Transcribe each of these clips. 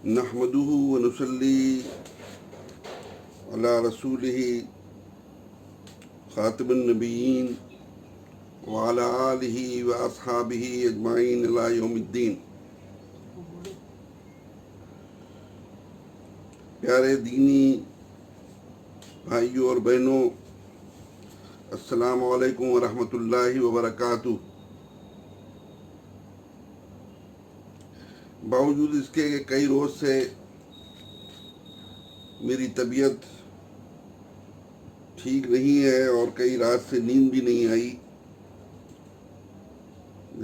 نحمده ونصلي على رسوله خاتم النبيين وعلى آله وأصحابه أجمعين إلى يوم الدين۔ پیارے دینی بھائیوں اور بہنوں، السلام علیکم ورحمۃ اللہ وبرکاتہ۔ باوجود اس کے کہ کئی روز سے میری طبیعت ٹھیک نہیں ہے اور کئی رات سے نیند بھی نہیں آئی،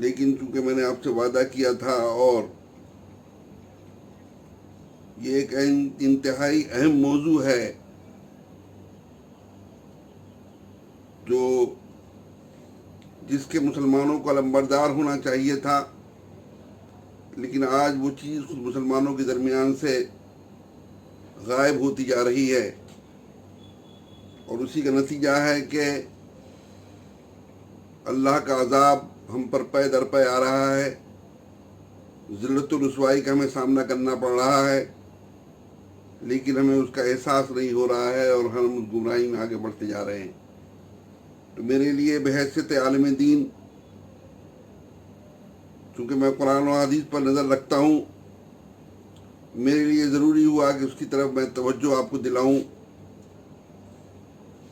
لیکن چونکہ میں نے آپ سے وعدہ کیا تھا اور یہ ایک انتہائی اہم موضوع ہے جو جس کے مسلمانوں کو علمبردار ہونا چاہیے تھا، لیکن آج وہ چیز خود مسلمانوں کے درمیان سے غائب ہوتی جا رہی ہے، اور اسی کا نتیجہ ہے کہ اللہ کا عذاب ہم پر پے در پے آ رہا ہے، ذلت و رسوائی کا ہمیں سامنا کرنا پڑ رہا ہے، لیکن ہمیں اس کا احساس نہیں ہو رہا ہے اور ہم اس گمراہی میں آگے بڑھتے جا رہے ہیں۔ تو میرے لیے بحیثیت عالم دین، چونکہ میں قرآن و حدیث پر نظر رکھتا ہوں، میرے لیے ضروری ہوا کہ اس کی طرف میں توجہ آپ کو دلاؤں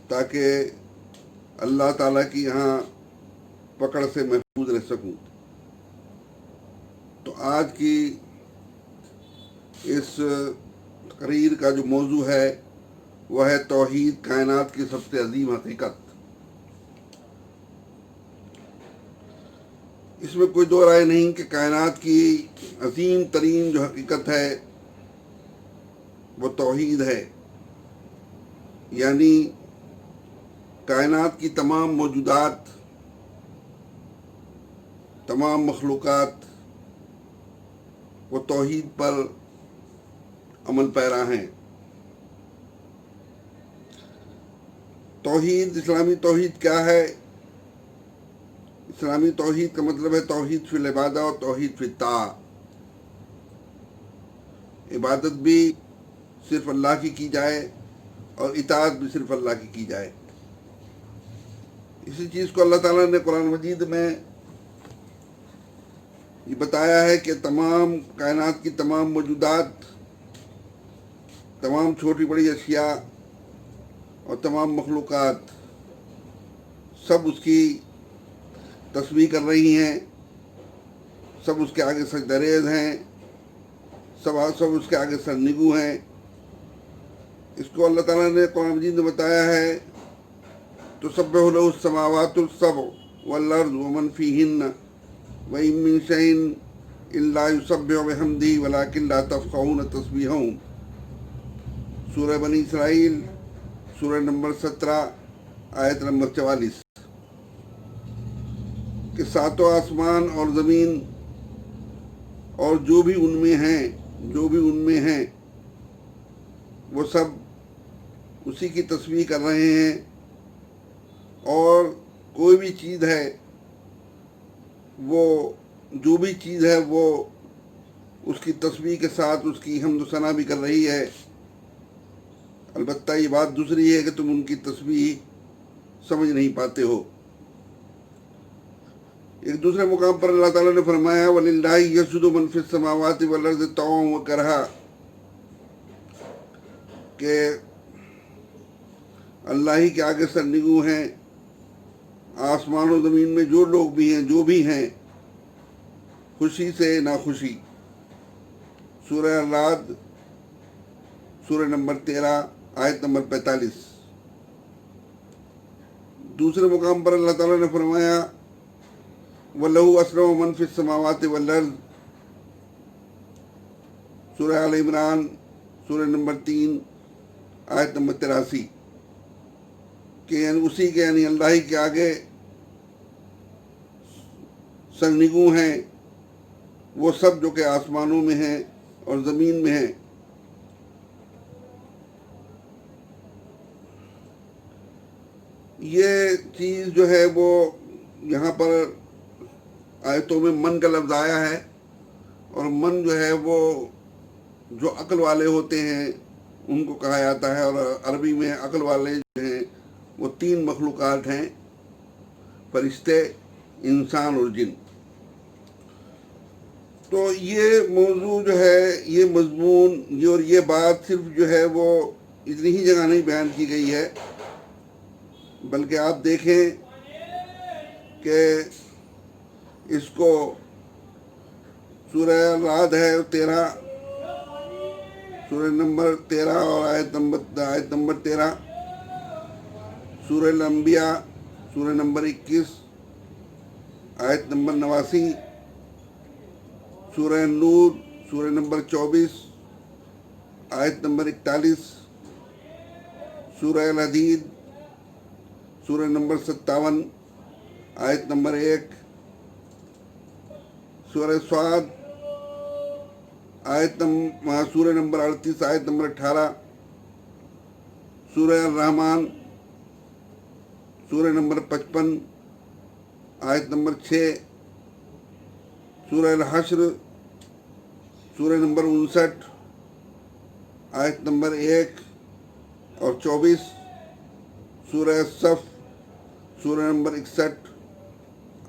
تاکہ اللہ تعالیٰ کی یہاں پکڑ سے محفوظ رہ سکوں۔ تو آج کی اس تقریر کا جو موضوع ہے وہ ہے توحید، کائنات کی سب سے عظیم حقیقت۔ اس میں کوئی دو رائے نہیں کہ کائنات کی عظیم ترین جو حقیقت ہے وہ توحید ہے، یعنی کائنات کی تمام موجودات، تمام مخلوقات وہ توحید پر عمل پیرا ہیں۔ توحید، اسلامی توحید کیا ہے؟ اسلامی توحید کا مطلب ہے توحید فی العبادہ اور توحید فی الطاعہ۔ عبادت بھی صرف اللہ کی جائے اور اطاعت بھی صرف اللہ کی جائے۔ اسی چیز کو اللہ تعالیٰ نے قرآن مجید میں یہ بتایا ہے کہ تمام کائنات کی تمام موجودات، تمام چھوٹی بڑی اشیاء اور تمام مخلوقات سب اس کی تسبیح کر رہی ہیں، سب اس کے آگے سجدہ ریز ہیں، سب اس کے آگے سرنگو ہیں۔ اس کو اللہ تعالیٰ نے قرآن مجید میں بتایا ہے، تسبح لہ السماوات السبع والارض ومن فیہن وإن من شيء إلا يسبح بحمده ولكن لا تفقهون تسبیحهم۔ سورہ بنی اسرائیل، سورہ نمبر 17، آیت نمبر 44، کہ ساتوں آسمان اور زمین اور جو بھی ان میں ہیں وہ سب اسی کی تسبیح کر رہے ہیں، اور کوئی بھی چیز ہے وہ اس کی تسبیح کے ساتھ اس کی حمد و ثنا بھی کر رہی ہے۔ البتہ یہ بات دوسری ہے کہ تم ان کی تسبیح سمجھ نہیں پاتے ہو۔ ایک دوسرے مقام پر اللہ تعالیٰ نے فرمایا وَلِلَّهِ يَسْجُدُ مَن فِي السَّمَاوَاتِ وَالْأَرْضِ طَوْعًا وَكَرْهًا، کہ اللہ ہی کے آگے سرنگو ہیں آسمان و زمین میں جو لوگ بھی ہیں، جو بھی ہیں، خوشی سے ناخوشی۔ سورہ الرعد، سورہ نمبر 13، آیت نمبر 45۔ دوسرے مقام پر اللہ تعالیٰ نے فرمایا وَلَهُ أَسْلَمَ مَن فِي السَّمَاوَاتِ وَالْأَرْضِ، سورہ آل عمران، سورہ نمبر 3، آیت نمبر 83، کہ اسی کے یعنی اللہ ہی کے آگے سرنگو ہیں وہ سب جو کہ آسمانوں میں ہیں اور زمین میں ہیں۔ یہ چیز جو ہے وہ یہاں پر آیتوں میں من کا لفظ آیا ہے، اور من جو ہے وہ جو عقل والے ہوتے ہیں ان کو کہا جاتا ہے، اور عربی میں عقل والے جو ہیں وہ 3 مخلوقات ہیں: فرشتے، انسان اور جن۔ تو یہ موضوع جو ہے، یہ مضمون، یہ اور یہ بات صرف جو ہے وہ اتنی ہی جگہ نہیں بیان کی گئی ہے، بلکہ آپ دیکھیں کہ اس کو سورہ رعد ہے 13، سورہ نمبر 13 اور آیت نمبر 13، سورہ الانبیاء سورہ نمبر 21 آیت نمبر 89، سورہ نور سورہ نمبر 24 آیت نمبر 41، سورہ الحدید سورہ نمبر 57 آیت نمبر 1، سورہ صاد سورہ نمبر 38 آیت نمبر 18، سورہ الرحمن سورہ نمبر 55 آیت نمبر 6، سورہ الحشر سورہ نمبر 59 آیت نمبر 1 اور 24، سورہ صف سورہ نمبر 61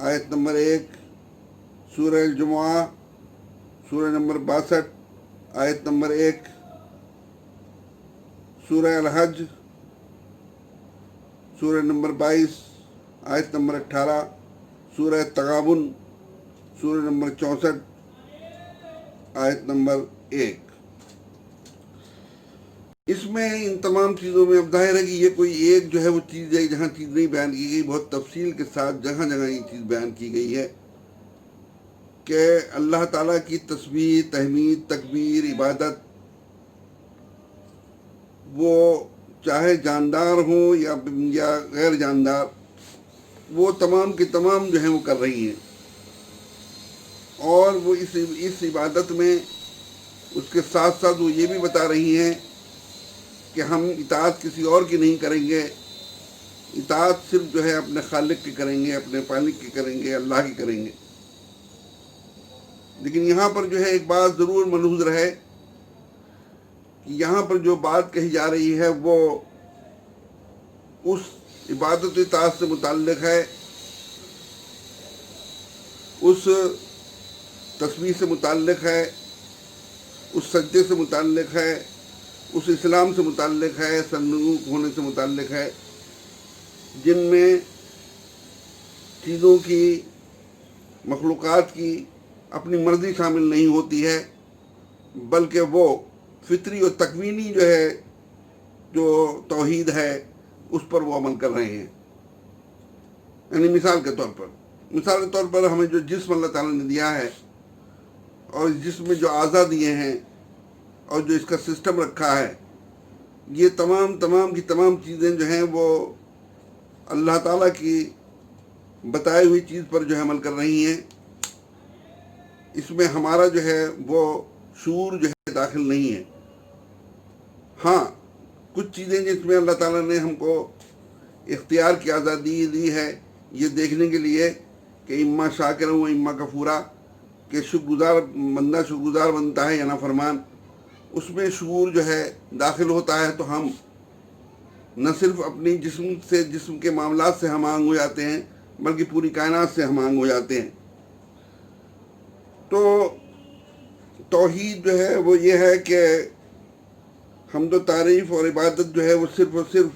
آیت نمبر 1، سورہ الجمعہ سورہ نمبر 62 آیت نمبر 1، سورہ الحج سورہ نمبر 22 آیت نمبر 18، سورہ تغابن سورہ نمبر 64 آیت نمبر 1۔ اس میں ان تمام چیزوں میں اب ظاہر ہے کہ یہ کوئی ایک جو ہے وہ چیز ہے جہاں چیز نہیں بیان کی گئی، بہت تفصیل کے ساتھ جگہ جگہ یہ چیز بیان کی گئی ہے کہ اللہ تعالیٰ کی تسبیح، تحمید، تکبیر، عبادت، وہ چاہے جاندار ہوں یا غیر جاندار، وہ تمام کی تمام جو ہیں وہ کر رہی ہیں، اور وہ اس عبادت میں اس کے ساتھ ساتھ وہ یہ بھی بتا رہی ہیں کہ ہم اطاعت کسی اور کی نہیں کریں گے، اطاعت صرف جو ہے اپنے خالق کی کریں گے، اپنے پالک کی کریں گے، اللہ کی کریں گے۔ لیکن یہاں پر جو ہے ایک بات ضرور ملحوظ رہے کہ یہاں پر جو بات کہی جا رہی ہے وہ اس عبادت و اطاعت سے متعلق ہے، اس تسبیح سے متعلق ہے، اس سجدے سے متعلق ہے، اس اسلام سے متعلق ہے، سرنگوک ہونے سے متعلق ہے، جن میں چیزوں کی، مخلوقات کی اپنی مرضی شامل نہیں ہوتی ہے، بلکہ وہ فطری اور تکوینی جو ہے، جو توحید ہے، اس پر وہ عمل کر رہے ہیں۔ یعنی مثال کے طور پر ہمیں جو جسم اللہ تعالیٰ نے دیا ہے، اور اس جسم میں جو اعضاء دیے ہیں، اور جو اس کا سسٹم رکھا ہے، یہ تمام کی تمام چیزیں جو ہیں وہ اللہ تعالیٰ کی بتائی ہوئی چیز پر جو ہے عمل کر رہی ہیں۔ اس میں ہمارا جو ہے وہ شعور جو ہے داخل نہیں ہے۔ ہاں، کچھ چیزیں جس میں اللہ تعالیٰ نے ہم کو اختیار کی آزادی دی ہے، یہ دیکھنے کے لیے کہ اما شاکر و اما کفورا، کہ بندہ شکر گزار بنتا ہے یا نافرمان، اس میں شعور جو ہے داخل ہوتا ہے، تو ہم نہ صرف اپنی جسم کے معاملات سے ہم آہنگ ہو جاتے ہیں، بلکہ پوری کائنات سے ہم آہنگ ہو جاتے ہیں۔ تو توحید جو ہے وہ یہ ہے کہ حمد و تعریف اور عبادت جو ہے وہ صرف اور صرف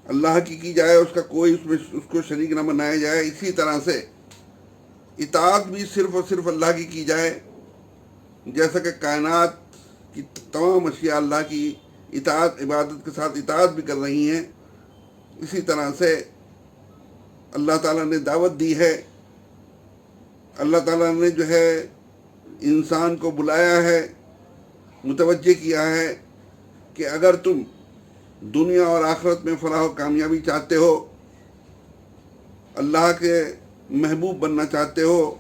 اللہ کی جائے، اس کا کوئی اس کو شریک نہ بنایا جائے۔ اسی طرح سے اطاعت بھی صرف اور صرف اللہ کی جائے، جیسا کہ کائنات کی تمام اشیاء اللہ کی اطاعت، عبادت کے ساتھ اطاعت بھی کر رہی ہیں، اسی طرح سے اللہ تعالیٰ نے دعوت دی ہے، اللہ تعالیٰ نے جو ہے انسان کو بلایا ہے، متوجہ کیا ہے کہ اگر تم دنیا اور آخرت میں فلاح و کامیابی چاہتے ہو، اللہ کے محبوب بننا چاہتے ہو،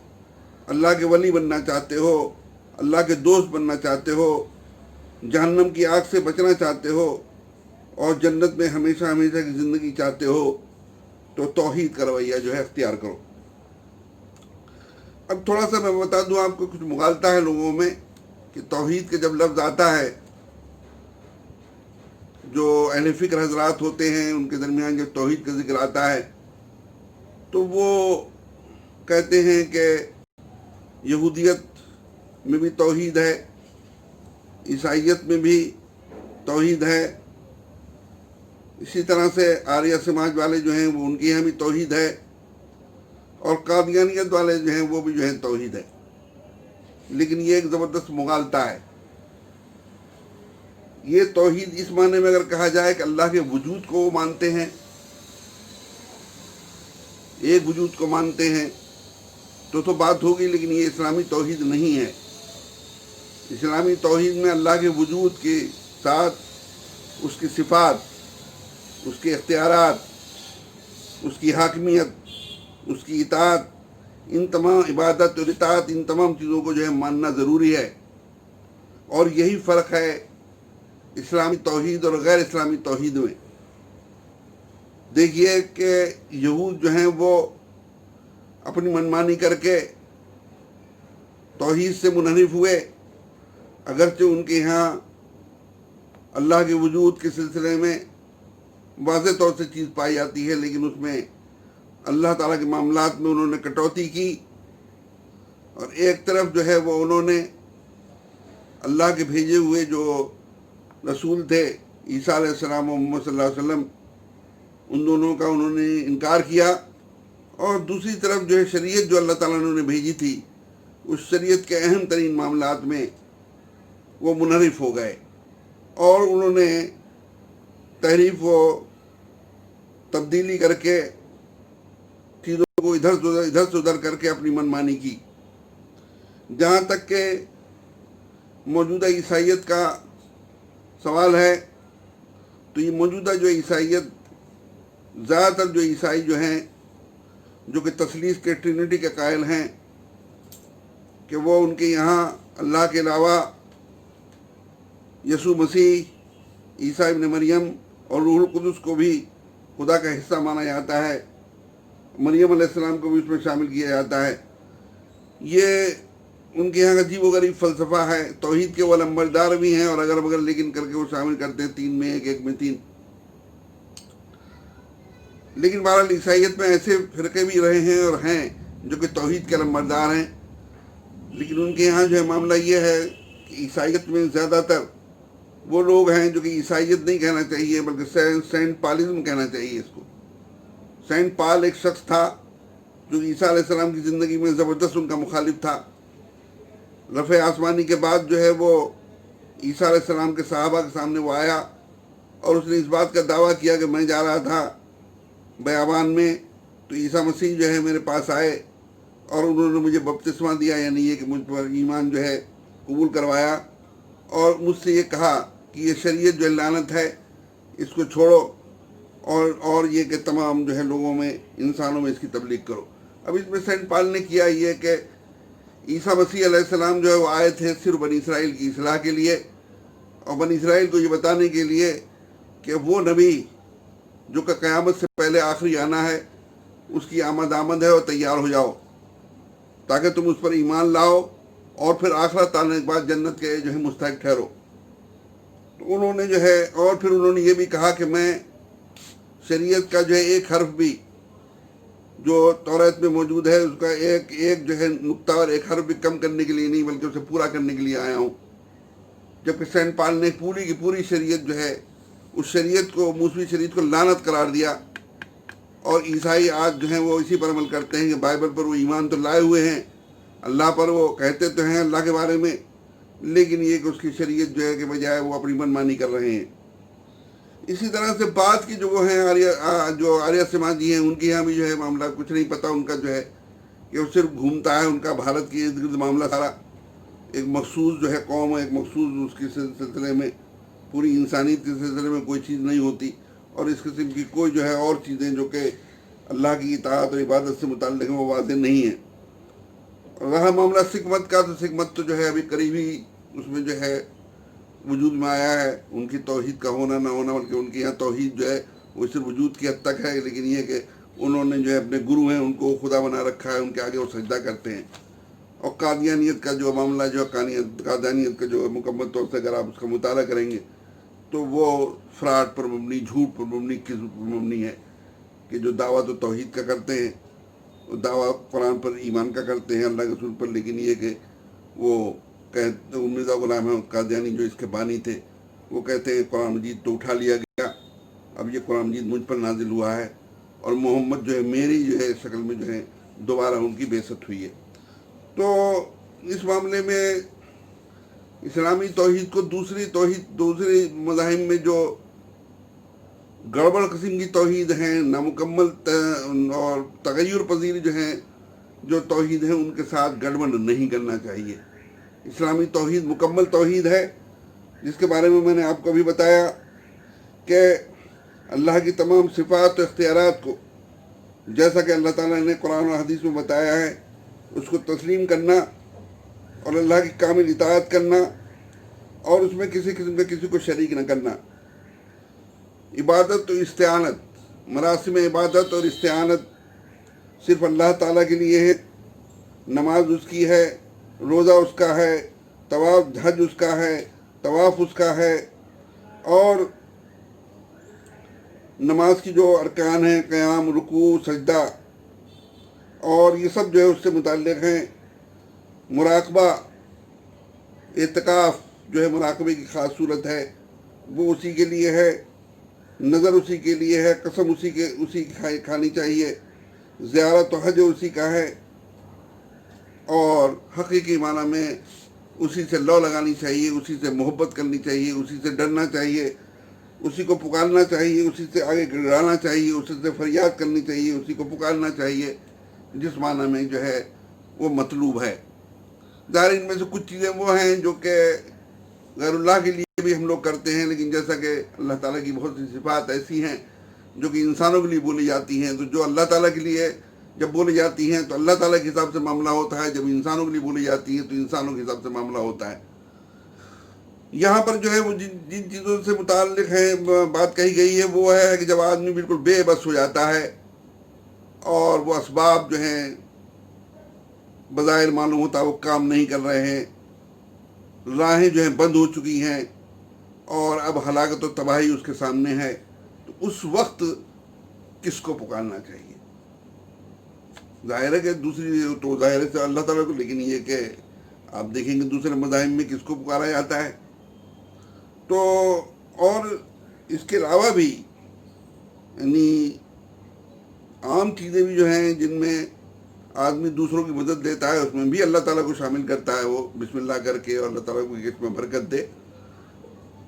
اللہ کے ولی بننا چاہتے ہو، اللہ کے دوست بننا چاہتے ہو، جہنم کی آگ سے بچنا چاہتے ہو، اور جنت میں ہمیشہ ہمیشہ کی زندگی چاہتے ہو، تو توحید کا رویہ جو ہے اختیار کرو۔ اب تھوڑا سا میں بتا دوں آپ کو، کچھ مغالطہ ہے لوگوں میں کہ توحید کے جب لفظ آتا ہے، جو اہل فکر حضرات ہوتے ہیں ان کے درمیان جب توحید کا ذکر آتا ہے تو وہ کہتے ہیں کہ یہودیت میں بھی توحید ہے، عیسائیت میں بھی توحید ہے، اسی طرح سے آریہ سماج والے جو ہیں وہ ان کے یہاں بھی توحید ہے، اور قادیانیت والے جو ہیں وہ بھی جو ہیں توحید ہے۔ لیکن یہ ایک زبردست مغالطہ ہے۔ یہ توحید اس معنی میں اگر کہا جائے کہ اللہ کے وجود کو وہ مانتے ہیں، ایک وجود کو مانتے ہیں، تو بات ہوگی، لیکن یہ اسلامی توحید نہیں ہے۔ اسلامی توحید میں اللہ کے وجود کے ساتھ اس کی صفات، اس کے اختیارات، اس کی حاکمیت، اس کی اطاعت، ان تمام عبادت اور اطاعت، ان تمام چیزوں کو جو ہے ماننا ضروری ہے۔ اور یہی فرق ہے اسلامی توحید اور غیر اسلامی توحید میں۔ دیکھیے کہ یہود جو ہیں وہ اپنی منمانی کر کے توحید سے منحرف ہوئے، اگرچہ ان کے یہاں اللہ کے وجود کے سلسلے میں واضح طور سے چیز پائی جاتی ہے، لیکن اس میں اللہ تعالیٰ کے معاملات میں انہوں نے کٹوتی کی، اور ایک طرف جو ہے وہ انہوں نے اللہ کے بھیجے ہوئے جو رسول تھے عیسیٰ علیہ السلام و محمد صلی اللہ علیہ وسلم، ان دونوں کا انہوں نے انکار کیا، اور دوسری طرف جو ہے شریعت جو اللہ تعالیٰ نے انہیں بھیجی تھی، اس شریعت کے اہم ترین معاملات میں وہ منحرف ہو گئے، اور انہوں نے تحریف و تبدیلی کر کے چیزوں کو ادھر سے ادھر کر کے اپنی منمانی کی۔ جہاں تک کہ موجودہ عیسائیت کا سوال ہے، تو یہ موجودہ جو عیسائیت، زیادہ تر جو عیسائی جو ہیں، جو کہ تثلیث کے ٹرینٹی کے قائل ہیں، کہ وہ ان کے یہاں اللہ کے علاوہ یسوع مسیح، عیسیٰ ابن مریم اور روح القدس کو بھی خدا کا حصہ مانا جاتا ہے، مریم علیہ السلام کو بھی اس میں شامل کیا جاتا ہے۔ یہ ان کے یہاں عجیب و غریب فلسفہ ہے۔ توحید کے وہ لمبردار بھی ہیں، اور اگر بغیر لیکن کر کے وہ شامل کرتے ہیں 3 میں 1، 1 میں 3۔ لیکن بہرحال عیسائیت میں ایسے فرقے بھی رہے ہیں اور ہیں جو کہ توحید کے لمبردار ہیں، لیکن ان کے یہاں جو ہے معاملہ یہ ہے کہ عیسائیت میں زیادہ تر وہ لوگ ہیں جو کہ عیسائیت نہیں کہنا چاہیے بلکہ سینٹ پالزم کہنا چاہیے اس کو۔ سینٹ پال ایک شخص تھا جو عیسیٰ علیہ السلام کی زندگی میں زبردست ان کا مخالف تھا۔ رفع آسمانی کے بعد جو ہے وہ عیسیٰ علیہ السلام کے صحابہ کے سامنے وہ آیا، اور اس نے اس بات کا دعویٰ کیا کہ میں جا رہا تھا بیابان میں، تو عیسیٰ مسیح جو ہے میرے پاس آئے، اور انہوں نے مجھے بپتسمہ دیا، یعنی یہ کہ مجھ پر ایمان جو ہے قبول کروایا، اور مجھ سے یہ کہا کہ یہ شریعت جو ہے لعنت ہے، اس کو چھوڑو، اور یہ کہ تمام جو ہے لوگوں میں، انسانوں میں اس کی تبلیغ کرو۔ اب اس میں سینٹ پال نے کیا یہ کہ عیسیٰ مسیح علیہ السلام جو ہے وہ آئے تھے صرف بنی اسرائیل کی اصلاح کے لیے، اور بنی اسرائیل کو یہ بتانے کے لیے کہ وہ نبی جو کہ قیامت سے پہلے آخری آنا ہے، اس کی آمد ہے، اور تیار ہو جاؤ تاکہ تم اس پر ایمان لاؤ، اور پھر آخرت آنے کے بعد جنت کے جو ہے مستحق ٹھہرو۔ تو انہوں نے جو ہے، اور پھر انہوں نے یہ بھی کہا کہ میں شریعت کا جو ہے ایک حرف بھی جو توریت میں موجود ہے، اس کا ایک جو ہے نقطہ اور ایک حرف بھی کم کرنے کے لیے نہیں بلکہ اسے پورا کرنے کے لیے آیا ہوں۔ جبکہ سینٹ پال نے پوری کی پوری شریعت جو ہے، اس شریعت کو، موسوی شریعت کو لعنت قرار دیا، اور عیسائی آج جو ہیں وہ اسی پر عمل کرتے ہیں کہ بائبل پر وہ ایمان تو لائے ہوئے ہیں، اللہ پر وہ کہتے تو ہیں اللہ کے بارے میں، لیکن یہ کہ اس کی شریعت جو ہے کہ بجائے وہ اپنی منمانی کر رہے ہیں۔ اسی طرح سے بعد کی جو وہ ہیں جو آریہ سماجی ہیں، ان کے یہاں بھی جو ہے معاملہ کچھ نہیں پتہ ان کا جو ہے کہ وہ صرف گھومتا ہے ان کا بھارت کے ارد گرد معاملہ سارا، ایک مخصوص جو ہے قوم، ایک مخصوص اس کے سلسلے میں، پوری انسانیت کے سلسلے میں کوئی چیز نہیں ہوتی، اور اس قسم کی کوئی جو ہے اور چیزیں جو کہ اللہ کی اطاعت اور عبادت سے متعلق ہیں وہ واضح نہیں ہیں۔ رہا معاملہ سکھ مت کا، تو سکھ مت تو جو ہے ابھی قریب ہی اس میں جو ہے وجود میں آیا ہے، ان کی توحید کا ہونا نہ ہونا، بلکہ ان کے یہاں توحید جو ہے وہ صرف وجود کی حد تک ہے، لیکن یہ کہ انہوں نے جو ہے اپنے گرو ہیں ان کو خدا بنا رکھا ہے، ان کے آگے وہ سجدہ کرتے ہیں۔ اور قادیانیت کا جو معاملہ جو قادیانیت کا جو مکمل طور سے اگر آپ اس کا مطالعہ کریں گے تو وہ فراڈ پر مبنی، جھوٹ پر مبنی، کذب پر مبنی ہے، کہ جو دعویٰ تو توحید کا کرتے ہیں، وہ دعویٰ قرآن پر ایمان کا کرتے ہیں، اللہ کے رسول پر، لیکن یہ کہ وہ مرزا غلام احمد قادیانی جو اس کے بانی تھے، وہ کہتے ہیں قرآن مجید تو اٹھا لیا گیا، اب یہ قرآن مجید مجھ پر نازل ہوا ہے، اور محمد جو ہے میری جو ہے شکل میں جو ہے دوبارہ ان کی بعثت ہوئی ہے۔ تو اس معاملے میں اسلامی توحید کو دوسری مذاہب میں جو گڑبڑ قسم کی توحید ہیں، نامکمل اور تغیر پذیر جو ہیں جو توحید ہیں، ان کے ساتھ گڑبڑ نہیں کرنا چاہیے۔ اسلامی توحید مکمل توحید ہے، جس کے بارے میں نے آپ کو بھی بتایا کہ اللہ کی تمام صفات و اختیارات کو، جیسا کہ اللہ تعالیٰ نے قرآن و حدیث میں بتایا ہے، اس کو تسلیم کرنا اور اللہ کی کامل اطاعت کرنا، اور اس میں کسی قسم کا کسی کو شریک نہ کرنا۔ عبادت و استعانت، مراسم عبادت اور استعانت صرف اللہ تعالیٰ کے لیے ہے۔ نماز اس کی ہے، روزہ اس کا ہے، حج اس کا ہے، طواف اس کا ہے، اور نماز کی جو ارکان ہیں، قیام، رکوع، سجدہ، اور یہ سب جو ہے اس سے متعلق ہیں۔ مراقبہ، اعتکاف جو ہے مراقبے کی خاص صورت ہے، وہ اسی کے لیے ہے، نظر اسی کے لیے ہے، قسم اسی کی کھانی چاہیے، زیارت و حج اسی کا ہے، اور حقیقی معنی میں اسی سے لو لگانی چاہیے، اسی سے محبت کرنی چاہیے، اسی سے ڈرنا چاہیے، اسی کو پکارنا چاہیے، اسی سے آگے گڑانا چاہیے، اسی سے فریاد کرنی چاہیے، اسی کو پکارنا چاہیے، جس معنی میں جو ہے وہ مطلوب ہے۔ ظاہر ان میں سے کچھ چیزیں وہ ہیں جو کہ غیر اللہ کے لیے بھی ہم لوگ کرتے ہیں، لیکن جیسا کہ اللہ تعالیٰ کی بہت سی صفات ایسی ہیں جو کہ انسانوں کے لیے بولی جاتی ہیں، تو جو اللہ تعالیٰ کے لیے جب بولی جاتی ہیں تو اللہ تعالیٰ کے حساب سے معاملہ ہوتا ہے، جب انسانوں کے لیے بولی جاتی ہیں تو انسانوں کے حساب سے معاملہ ہوتا ہے۔ یہاں پر جو ہے وہ جن چیزوں سے متعلق ہے بات کہی گئی ہے، وہ ہے کہ جب آدمی بالکل بے بس ہو جاتا ہے اور وہ اسباب جو ہیں بظاہر معلوم ہوتا ہے وہ کام نہیں کر رہے ہیں، راہیں جو ہیں بند ہو چکی ہیں، اور اب ہلاکت و تباہی اس کے سامنے ہے، تو اس وقت کس کو پکارنا چاہیے؟ ظاہر ہے کہ دوسری تو ظاہر سے اللہ تعالیٰ کو، لیکن یہ کہ آپ دیکھیں گے دوسرے مذاہب میں کس کو پکارا جاتا ہے۔ تو اور اس کے علاوہ بھی یعنی عام چیزیں بھی جو ہیں جن میں آدمی دوسروں کی مدد لیتا ہے، اس میں بھی اللہ تعالیٰ کو شامل کرتا ہے، وہ بسم اللہ کر کے، اور اللہ تعالیٰ کو اس میں برکت دے۔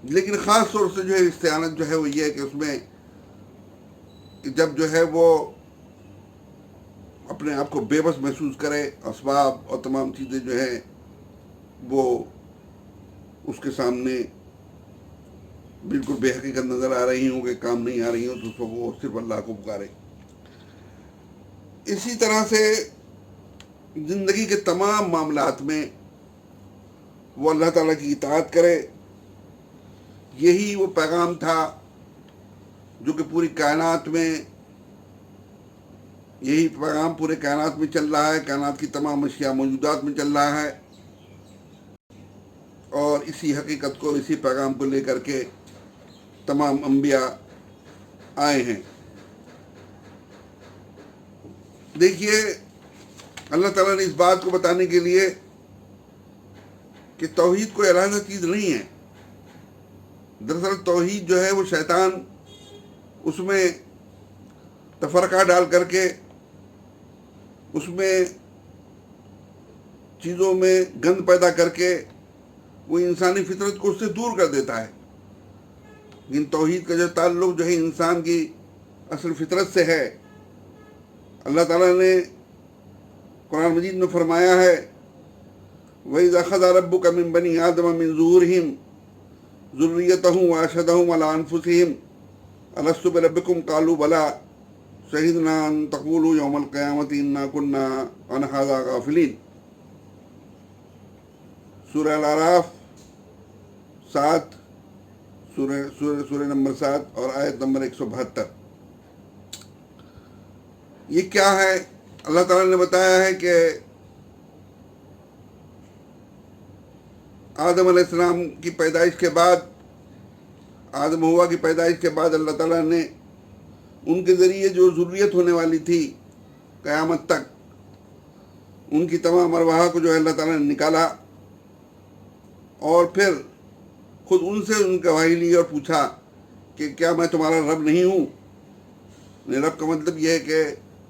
لیکن خاص طور سے جو ہے استعانت جو ہے وہ یہ ہے کہ اس میں جب جو ہے وہ اپنے آپ کو بے بس محسوس کرے، اسباب اور تمام چیزیں جو ہیں وہ اس کے سامنے بالکل بے حقیقت نظر آ رہی ہوں، کہ کام نہیں آ رہی ہوں، تو اس وقت وہ صرف اللہ کو پکارے۔ اسی طرح سے زندگی کے تمام معاملات میں وہ اللہ تعالیٰ کی اطاعت کرے۔ یہی وہ پیغام تھا جو کہ پوری کائنات میں، یہی پیغام پورے کائنات میں چل رہا ہے، کائنات کی تمام اشیاء موجودات میں چل رہا ہے، اور اسی حقیقت کو، اسی پیغام کو لے کر کے تمام انبیاء آئے ہیں۔ دیکھیے، اللہ تعالیٰ نے اس بات کو بتانے کے لیے کہ توحید کوئی علیحدہ چیز نہیں ہے۔ دراصل توحید جو ہے وہ شیطان اس میں تفرقہ ڈال کر کے، اس میں چیزوں میں گند پیدا کر کے وہ انسانی فطرت کو اس سے دور کر دیتا ہے۔ لیکن توحید کا جو تعلق جو ہے انسان کی اصل فطرت سے ہے۔ اللہ تعالیٰ نے قرآن مجید میں فرمایا ہے، وَإِذْ أَخَذَ رَبُّكَ مِن بَنِي آدَمَ مِن ظُهُورِهِمْ ذُرِّيَّتَهُمْ وَأَشْهَدَهُمْ عَلَىٰ أَنفُسِهِمْ أَلَسْتُ بِرَبِّكُمْ قَالُوا بَلَىٰ شَهِدْنَا أَن تَقُولُوا يَوْمَ الْقِيَامَةِ إِنَّا كُنَّا عَنْ هَٰذَا غَافِلِينَ۔ سورہ الاعراف 7، سورہ نمبر 7 اور آیت نمبر 172۔ یہ کیا ہے؟ اللہ تعالیٰ نے بتایا ہے کہ آدم علیہ السلام کی پیدائش کے بعد، آدم ہوا کی پیدائش کے بعد اللہ تعالیٰ نے ان کے ذریعے جو ذریت ہونے والی تھی قیامت تک، ان کی تمام ارواح کو جو ہے اللہ تعالیٰ نے نکالا، اور پھر خود ان سے ان گواہی لی اور پوچھا کہ کیا میں تمہارا رب نہیں ہوں؟ رب کا مطلب یہ ہے کہ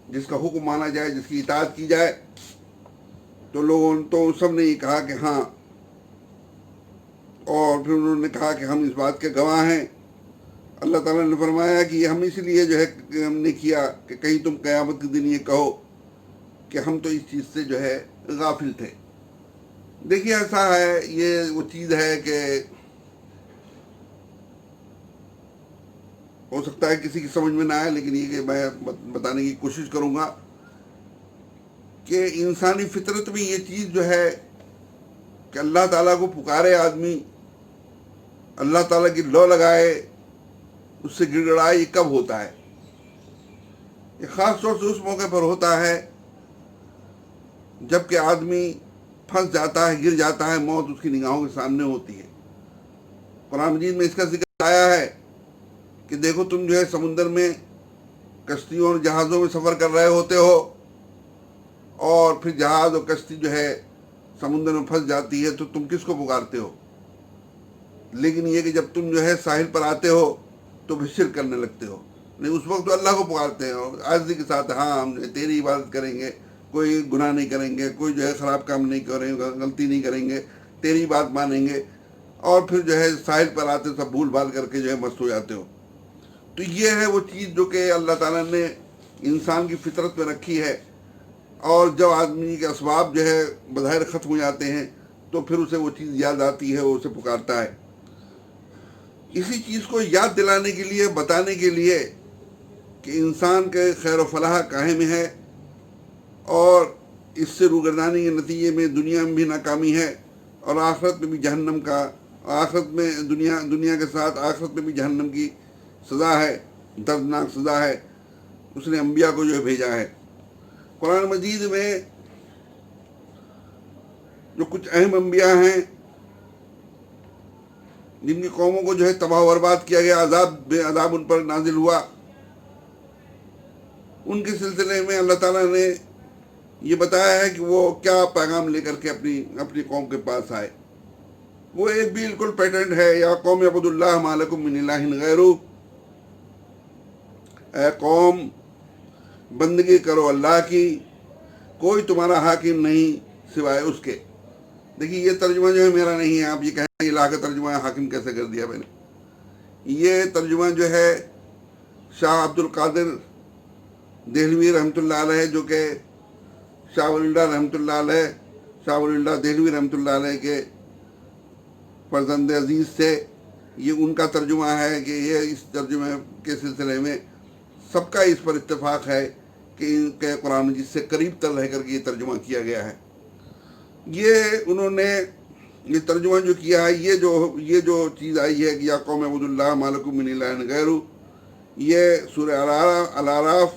جس کا حکم مانا جائے، جس کی اطاعت کی جائے۔ تو لوگوں تو سب نے یہ کہا کہ ہاں، اور پھر انہوں نے کہا کہ ہم اس بات کے گواہ ہیں۔ اللہ تعالیٰ نے فرمایا کہ یہ ہم اس لیے جو ہے ہم نے کیا کہ کہیں تم قیامت کے دن یہ کہو کہ ہم تو اس چیز سے جو ہے غافل تھے۔ دیکھیے ایسا ہے، یہ وہ چیز ہے کہ ہو سکتا ہے کسی کی سمجھ میں نہ آئے، لیکن یہ کہ میں بتانے کی کوشش کروں گا کہ انسانی فطرت میں یہ چیز جو ہے کہ اللہ تعالیٰ کو پکارے آدمی، اللہ تعالیٰ کی لو لگائے، اس سے گڑ گڑائے، یہ کب ہوتا ہے؟ یہ خاص طور سے اس موقع پر ہوتا ہے جب کہ آدمی پھنس جاتا ہے، گر جاتا ہے، موت اس کی نگاہوں کے سامنے ہوتی ہے۔ قرآن مجید میں اس کا ذکر آیا ہے کہ دیکھو تم جو ہے سمندر میں کشتیوں اور جہازوں میں سفر کر رہے ہوتے ہو، اور پھر جہاز اور کشتی جو ہے سمندر میں پھنس جاتی ہے، تو تم کس کو پکارتے ہو؟ لیکن یہ کہ جب تم جو ہے ساحل پر آتے ہو تو پھر شرک کرنے لگتے ہو۔ نہیں، اس وقت تو اللہ کو پکارتے ہیں اور عاجزی کے ساتھ، ہاں ہم تیری عبادت کریں گے، کوئی گناہ نہیں کریں گے، کوئی جو ہے خراب کام نہیں کریں گے، غلطی نہیں کریں گے، تیری بات مانیں گے، اور پھر جو ہے ساحل پر آتے سب بھول بھال کر کے جو ہے مست ہو جاتے ہو۔ تو یہ ہے وہ چیز جو کہ اللہ تعالیٰ نے انسان کی فطرت میں رکھی ہے، اور جب آدمی کے اسباب جو ہے بظاہر ختم ہو جاتے ہیں تو پھر اسے وہ چیز یاد آتی ہے، وہ اسے پکارتا ہے۔ اسی چیز کو یاد دلانے کے لیے، بتانے کے لیے کہ انسان کے خیر و فلاح کاہے میں ہے، اور اس سے روگردانی کے نتیجے میں دنیا میں بھی ناکامی ہے، اور آخرت میں بھی جہنم کا، آخرت میں دنیا کے ساتھ آخرت میں بھی جہنم کی سزا ہے، دردناک سزا ہے۔ اس نے انبیاء کو جو ہے بھیجا ہے۔ قرآن مجید میں جو کچھ اہم انبیاء ہیں جن کی قوموں کو جو ہے تباہ و برباد کیا گیا، عذاب ان پر نازل ہوا، ان کے سلسلے میں اللہ تعالیٰ نے یہ بتایا ہے کہ وہ کیا پیغام لے کر کے اپنی قوم کے پاس آئے۔ وہ ایک بالکل پیٹرن ہے، یا قوم عبد اللہ ما لکم من الہ غیرہ، اے قوم بندگی کرو اللہ کی، کوئی تمہارا حاکم نہیں سوائے اس کے۔ دیکھیے یہ ترجمہ جو ہے میرا نہیں ہے، آپ یہ کہیں یہ لا کے ترجمہ حاکم کیسے کر دیا میں نے۔ یہ ترجمہ جو ہے شاہ عبد القادر دہلوی رحمۃ اللہ علیہ، جو کہ شاہ ولی اللہ رحمۃ اللہ علیہ، شاہ ولی اللہ دہلوی رحمۃ اللہ علیہ کے فرزند عزیز سے، یہ ان کا ترجمہ ہے کہ یہ اس ترجمے کے سلسلے میں سب کا اس پر اتفاق ہے کہ ان کے قرآن مجید سے قریب تر رہ کر کے یہ ترجمہ کیا گیا ہے۔ یہ انہوں نے یہ ترجمہ جو کیا ہے، یہ جو چیز آئی ہے کہ یا قوم عبد اللہ ما لکم من الہ غیرہ، یہ سورہ الاعراف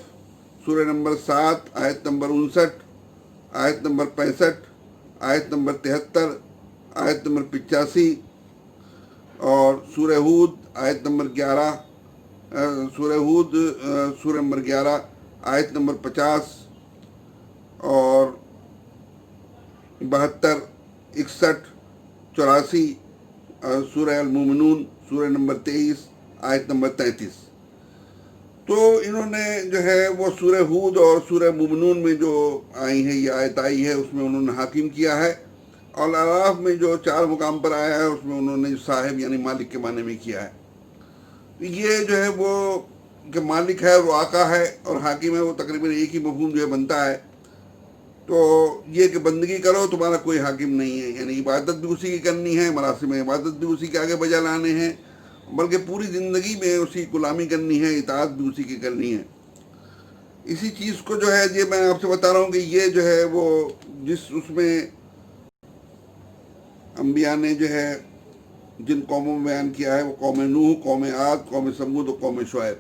سورہ نمبر 7 آیت نمبر 59، آیت نمبر 65، آیت نمبر 73، آیت نمبر 85، اور سورہ ہود آیت نمبر 11، سورہ ہود سورہ نمبر 11 آیت نمبر 50، اور 72، 61، 84، سورہ المومنون سورہ نمبر 23 آیت نمبر 33۔ تو انہوں نے جو ہے وہ سورہ ہود اور سورہ مومنون میں جو آئی ہے، یہ آیت آئی ہے، اس میں انہوں نے حاکم کیا ہے، اور الاعراف میں جو 4 مقام پر آیا ہے اس میں انہوں نے صاحب یعنی مالک کے معنی میں کیا ہے۔ یہ جو ہے وہ کہ مالک ہے، وہ آقا ہے، اور حاکم ہے، وہ تقریباً ایک ہی مفہوم جو ہے بنتا ہے۔ تو یہ کہ بندگی کرو، تمہارا کوئی حاکم نہیں ہے، یعنی عبادت بھی اسی کی کرنی ہے، مراسم عبادت بھی اسی کے آگے بجا لانے ہیں، بلکہ پوری زندگی میں اسی غلامی کرنی ہے، اطاعت بھی اسی کی کرنی ہے۔ اسی چیز کو جو ہے یہ میں آپ سے بتا رہا ہوں کہ یہ جو ہے وہ اس میں انبیاء نے جو ہے جن قوموں میں بیان کیا ہے، وہ قوم نوح، قوم عاد، قوم سمود اور قوم شعیب،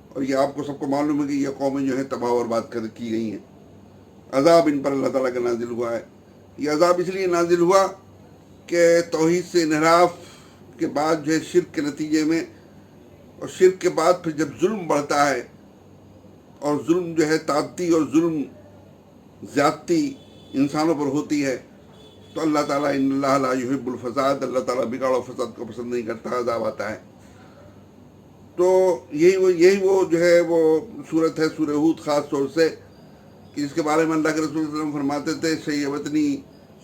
اور یہ آپ کو سب کو معلوم ہے کہ یہ قومیں جو ہیں تباہ و برباد کی گئی ہیں۔ عذاب ان پر اللہ تعالیٰ کا نازل ہوا ہے۔ یہ عذاب اس لیے نازل ہوا کہ توحید سے انحراف کے بعد جو ہے شرک کے نتیجے میں، اور شرک کے بعد پھر جب ظلم بڑھتا ہے، اور ظلم جو ہے تعدی اور ظلم زیادتی انسانوں پر ہوتی ہے، تو اللہ تعالیٰ ان اللہ لا یحب الفساد، اللہ تعالیٰ بگاڑ و فساد کو پسند نہیں کرتا، عذاب آتا ہے۔ تو یہی وہ جو ہے وہ صورت ہے سورہ ہود، خاص طور سے کہ جس کے بارے میں اللہ کے رسول صلی اللہ علیہ وسلم فرماتے تھے شیبتنی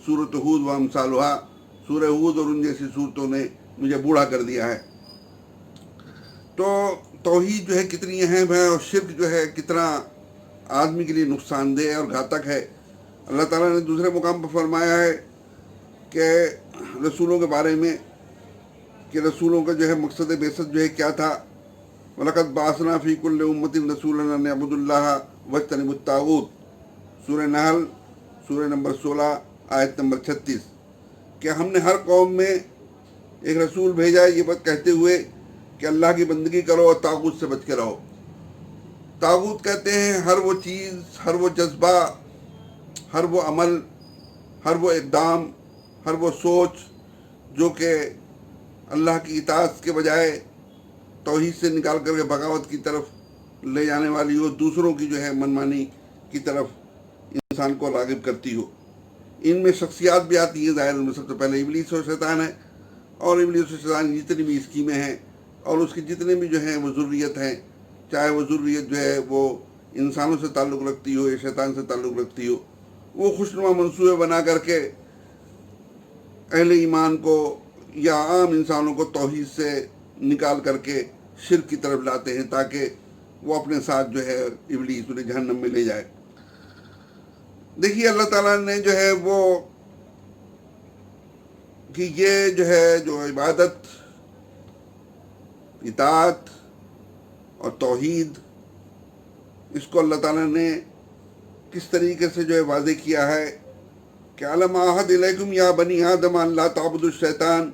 سورۃ ہود و امثالھا، سورہ ہود اور ان جیسی صورتوں نے مجھے بوڑھا کر دیا ہے۔ تو توحید جو ہے کتنی اہم ہے، اور شرک جو ہے کتنا آدمی کے لیے نقصان دہ اور گھاتک ہے۔ اللہ تعالیٰ نے دوسرے مقام پر فرمایا ہے کہ رسولوں کے بارے میں کہ رسولوں کا جو ہے مقصد بعثت جو ہے کیا تھا، وَلَقَدْ بَعَثْنَا فِي كُلِّ أُمَّةٍ رَسُولًا أَنِ اعْبُدُوا اللَّهَ وَاجْتَنِبُوا الطَّاغُوتَ، سورہ نحل سورہ نمبر 16 آیت نمبر 36، کہ ہم نے ہر قوم میں ایک رسول بھیجا ہے یہ بات کہتے ہوئے کہ اللہ کی بندگی کرو اور طاغوت سے بچ کے رہو۔ طاغوت کہتے ہیں ہر وہ چیز، ہر وہ جذبہ، ہر وہ عمل، ہر وہ اقدام، ہر وہ سوچ جو کہ اللہ کی اطاعت کے بجائے توحید سے نکال کر کے بغاوت کی طرف لے جانے والی ہو، دوسروں کی جو ہے منمانی کی طرف انسان کو راغب کرتی ہو۔ ان میں شخصیات بھی آتی ہیں، ظاہر میں سب سے پہلے ابلیس اور شیطان ہے، اور ابلیس اور شیطان کی جتنی بھی اسکیمیں ہیں اور اس کی جتنے بھی جو ہیں وہ ذریت ہیں، چاہے وہ ذریت جو ہے وہ انسانوں سے تعلق رکھتی ہو یا شیطان سے تعلق رکھتی ہو، وہ خوشنما منصوبے بنا کر کے اہل ایمان کو یا عام انسانوں کو توحید سے نکال کر کے شرک کی طرف لاتے ہیں تاکہ وہ اپنے ساتھ جو ہے ابلیس انہیں جہنم میں لے جائے۔ دیکھیے اللہ تعالیٰ نے جو ہے وہ کہ یہ جو ہے جو عبادت، اطاعت اور توحید، اس کو اللہ تعالیٰ نے کس طریقے سے جو ہے واضح کیا ہے کہ علم عہد الیکم یا بنی آدم ان لا تعبدوا الشیطان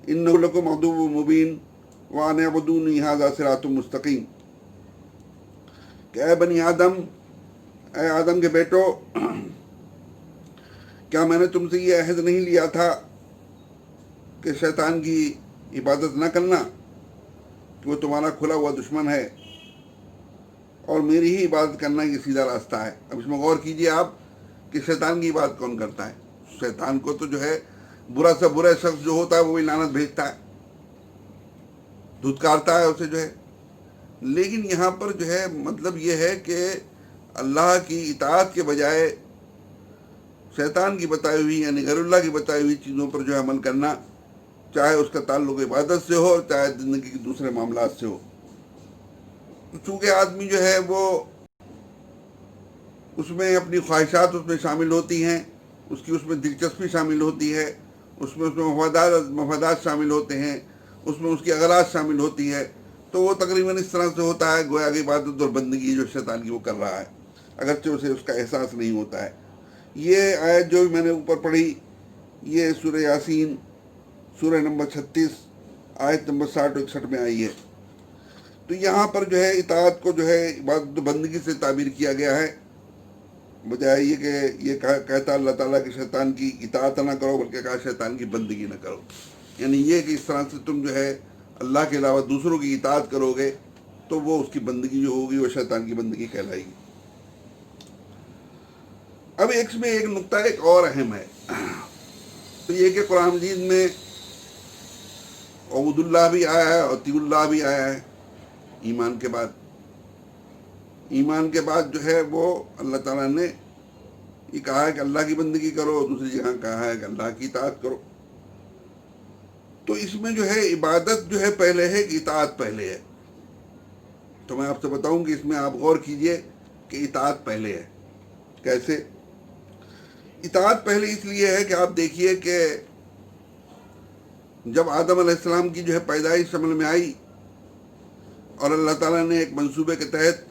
انہ لکم عدو مبین وان اعبدونی ھذا صراط مستقیم، کہ اے بنی آدم، اے آدم کے بیٹو، کیا میں نے تم سے یہ عہد نہیں لیا تھا کہ شیطان کی عبادت نہ کرنا، کہ وہ تمہارا کھلا ہوا دشمن ہے، اور میری ہی عبادت کرنا یہ سیدھا راستہ ہے۔ اب اس میں غور کیجئے آپ کہ شیطان کی عبادت کون کرتا ہے؟ شیطان کو تو جو ہے برا سے برا شخص جو ہوتا ہے وہ بھی لعنت بھیجتا ہے، دھتکارتا ہے اسے جو ہے۔ لیکن یہاں پر جو ہے مطلب یہ ہے کہ اللہ کی اطاعت کے بجائے شیطان کی بتائی ہوئی یعنی غیر اللہ کی بتائی ہوئی چیزوں پر جو ہے عمل کرنا، چاہے اس کا تعلق عبادت سے ہو چاہے زندگی کے دوسرے معاملات سے ہو۔ چونکہ آدمی جو ہے وہ اس میں اپنی خواہشات اس میں شامل ہوتی ہیں، اس کی اس میں دلچسپی شامل ہوتی ہے، اس میں مفادات شامل ہوتے ہیں، اس میں اس کی اغراض شامل ہوتی ہے، تو وہ تقریباً اس طرح سے ہوتا ہے گویا کہ عبادت اور بندگی جو شیطان کی وہ کر رہا ہے، اگرچہ اسے اس کا احساس نہیں ہوتا ہے۔ یہ آیت جو میں نے اوپر پڑھی یہ سورہ یاسین سورہ نمبر 36 آیت نمبر 60 و 61 میں آئی ہے۔ تو یہاں پر جو ہے اطاعت کو جو ہے عبادت و بندگی سے تعبیر کیا گیا ہے، بجائے یہ کہ یہ کہتا اللہ تعالیٰ کہ شیطان کی اطاعت نہ کرو، بلکہ کہا شیطان کی بندگی نہ کرو، یعنی یہ کہ اس طرح سے تم جو ہے اللہ کے علاوہ دوسروں کی اطاعت کرو گے تو وہ اس کی بندگی جو ہوگی وہ شیطان کی بندگی کہلائے گی۔ اب اس میں ایک نقطہ ایک اور اہم ہے، تو یہ کہ قرآن مجید میں عبود اللہ بھی آیا ہے اور اطیعوا اللہ بھی آیا ہے ایمان کے بعد۔ ایمان کے بعد جو ہے وہ اللہ تعالیٰ نے یہ کہا ہے کہ اللہ کی بندگی کرو، اور دوسری جگہ کہا ہے کہ اللہ کی اطاعت کرو۔ تو اس میں جو ہے عبادت جو ہے پہلے ہے کہ اطاعت پہلے ہے؟ تو میں آپ سے بتاؤں کہ اس میں آپ غور کیجئے کہ اطاعت پہلے ہے۔ کیسے؟ اطاعت پہلے اس لیے ہے کہ آپ دیکھیے کہ جب آدم علیہ السلام کی جو ہے پیدائش عمل میں آئی اور اللہ تعالیٰ نے ایک منصوبے کے تحت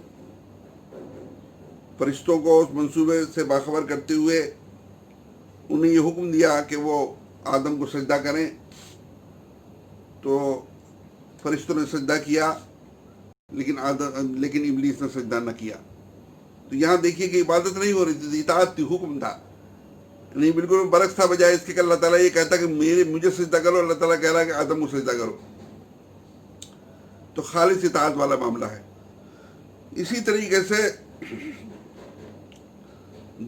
فرشتوں کو اس منصوبے سے باخبر کرتے ہوئے انہیں یہ حکم دیا کہ وہ آدم کو سجدہ کریں، تو فرشتوں نے سجدہ کیا لیکن ابلیس نے سجدہ نہ کیا۔ تو یہاں دیکھیے کہ عبادت نہیں ہو رہی تھی، اطاعت تھی، حکم تھا۔ نہیں بالکل برعکس تھا، بجائے اس کے کہ اللہ تعالیٰ یہ کہتا کہ مجھے سجدہ کرو، اللہ تعالیٰ کہہ رہا ہے کہ آدم کو سجدہ کرو. تو خالص اطاعت والا معاملہ ہے. اسی طریقے سے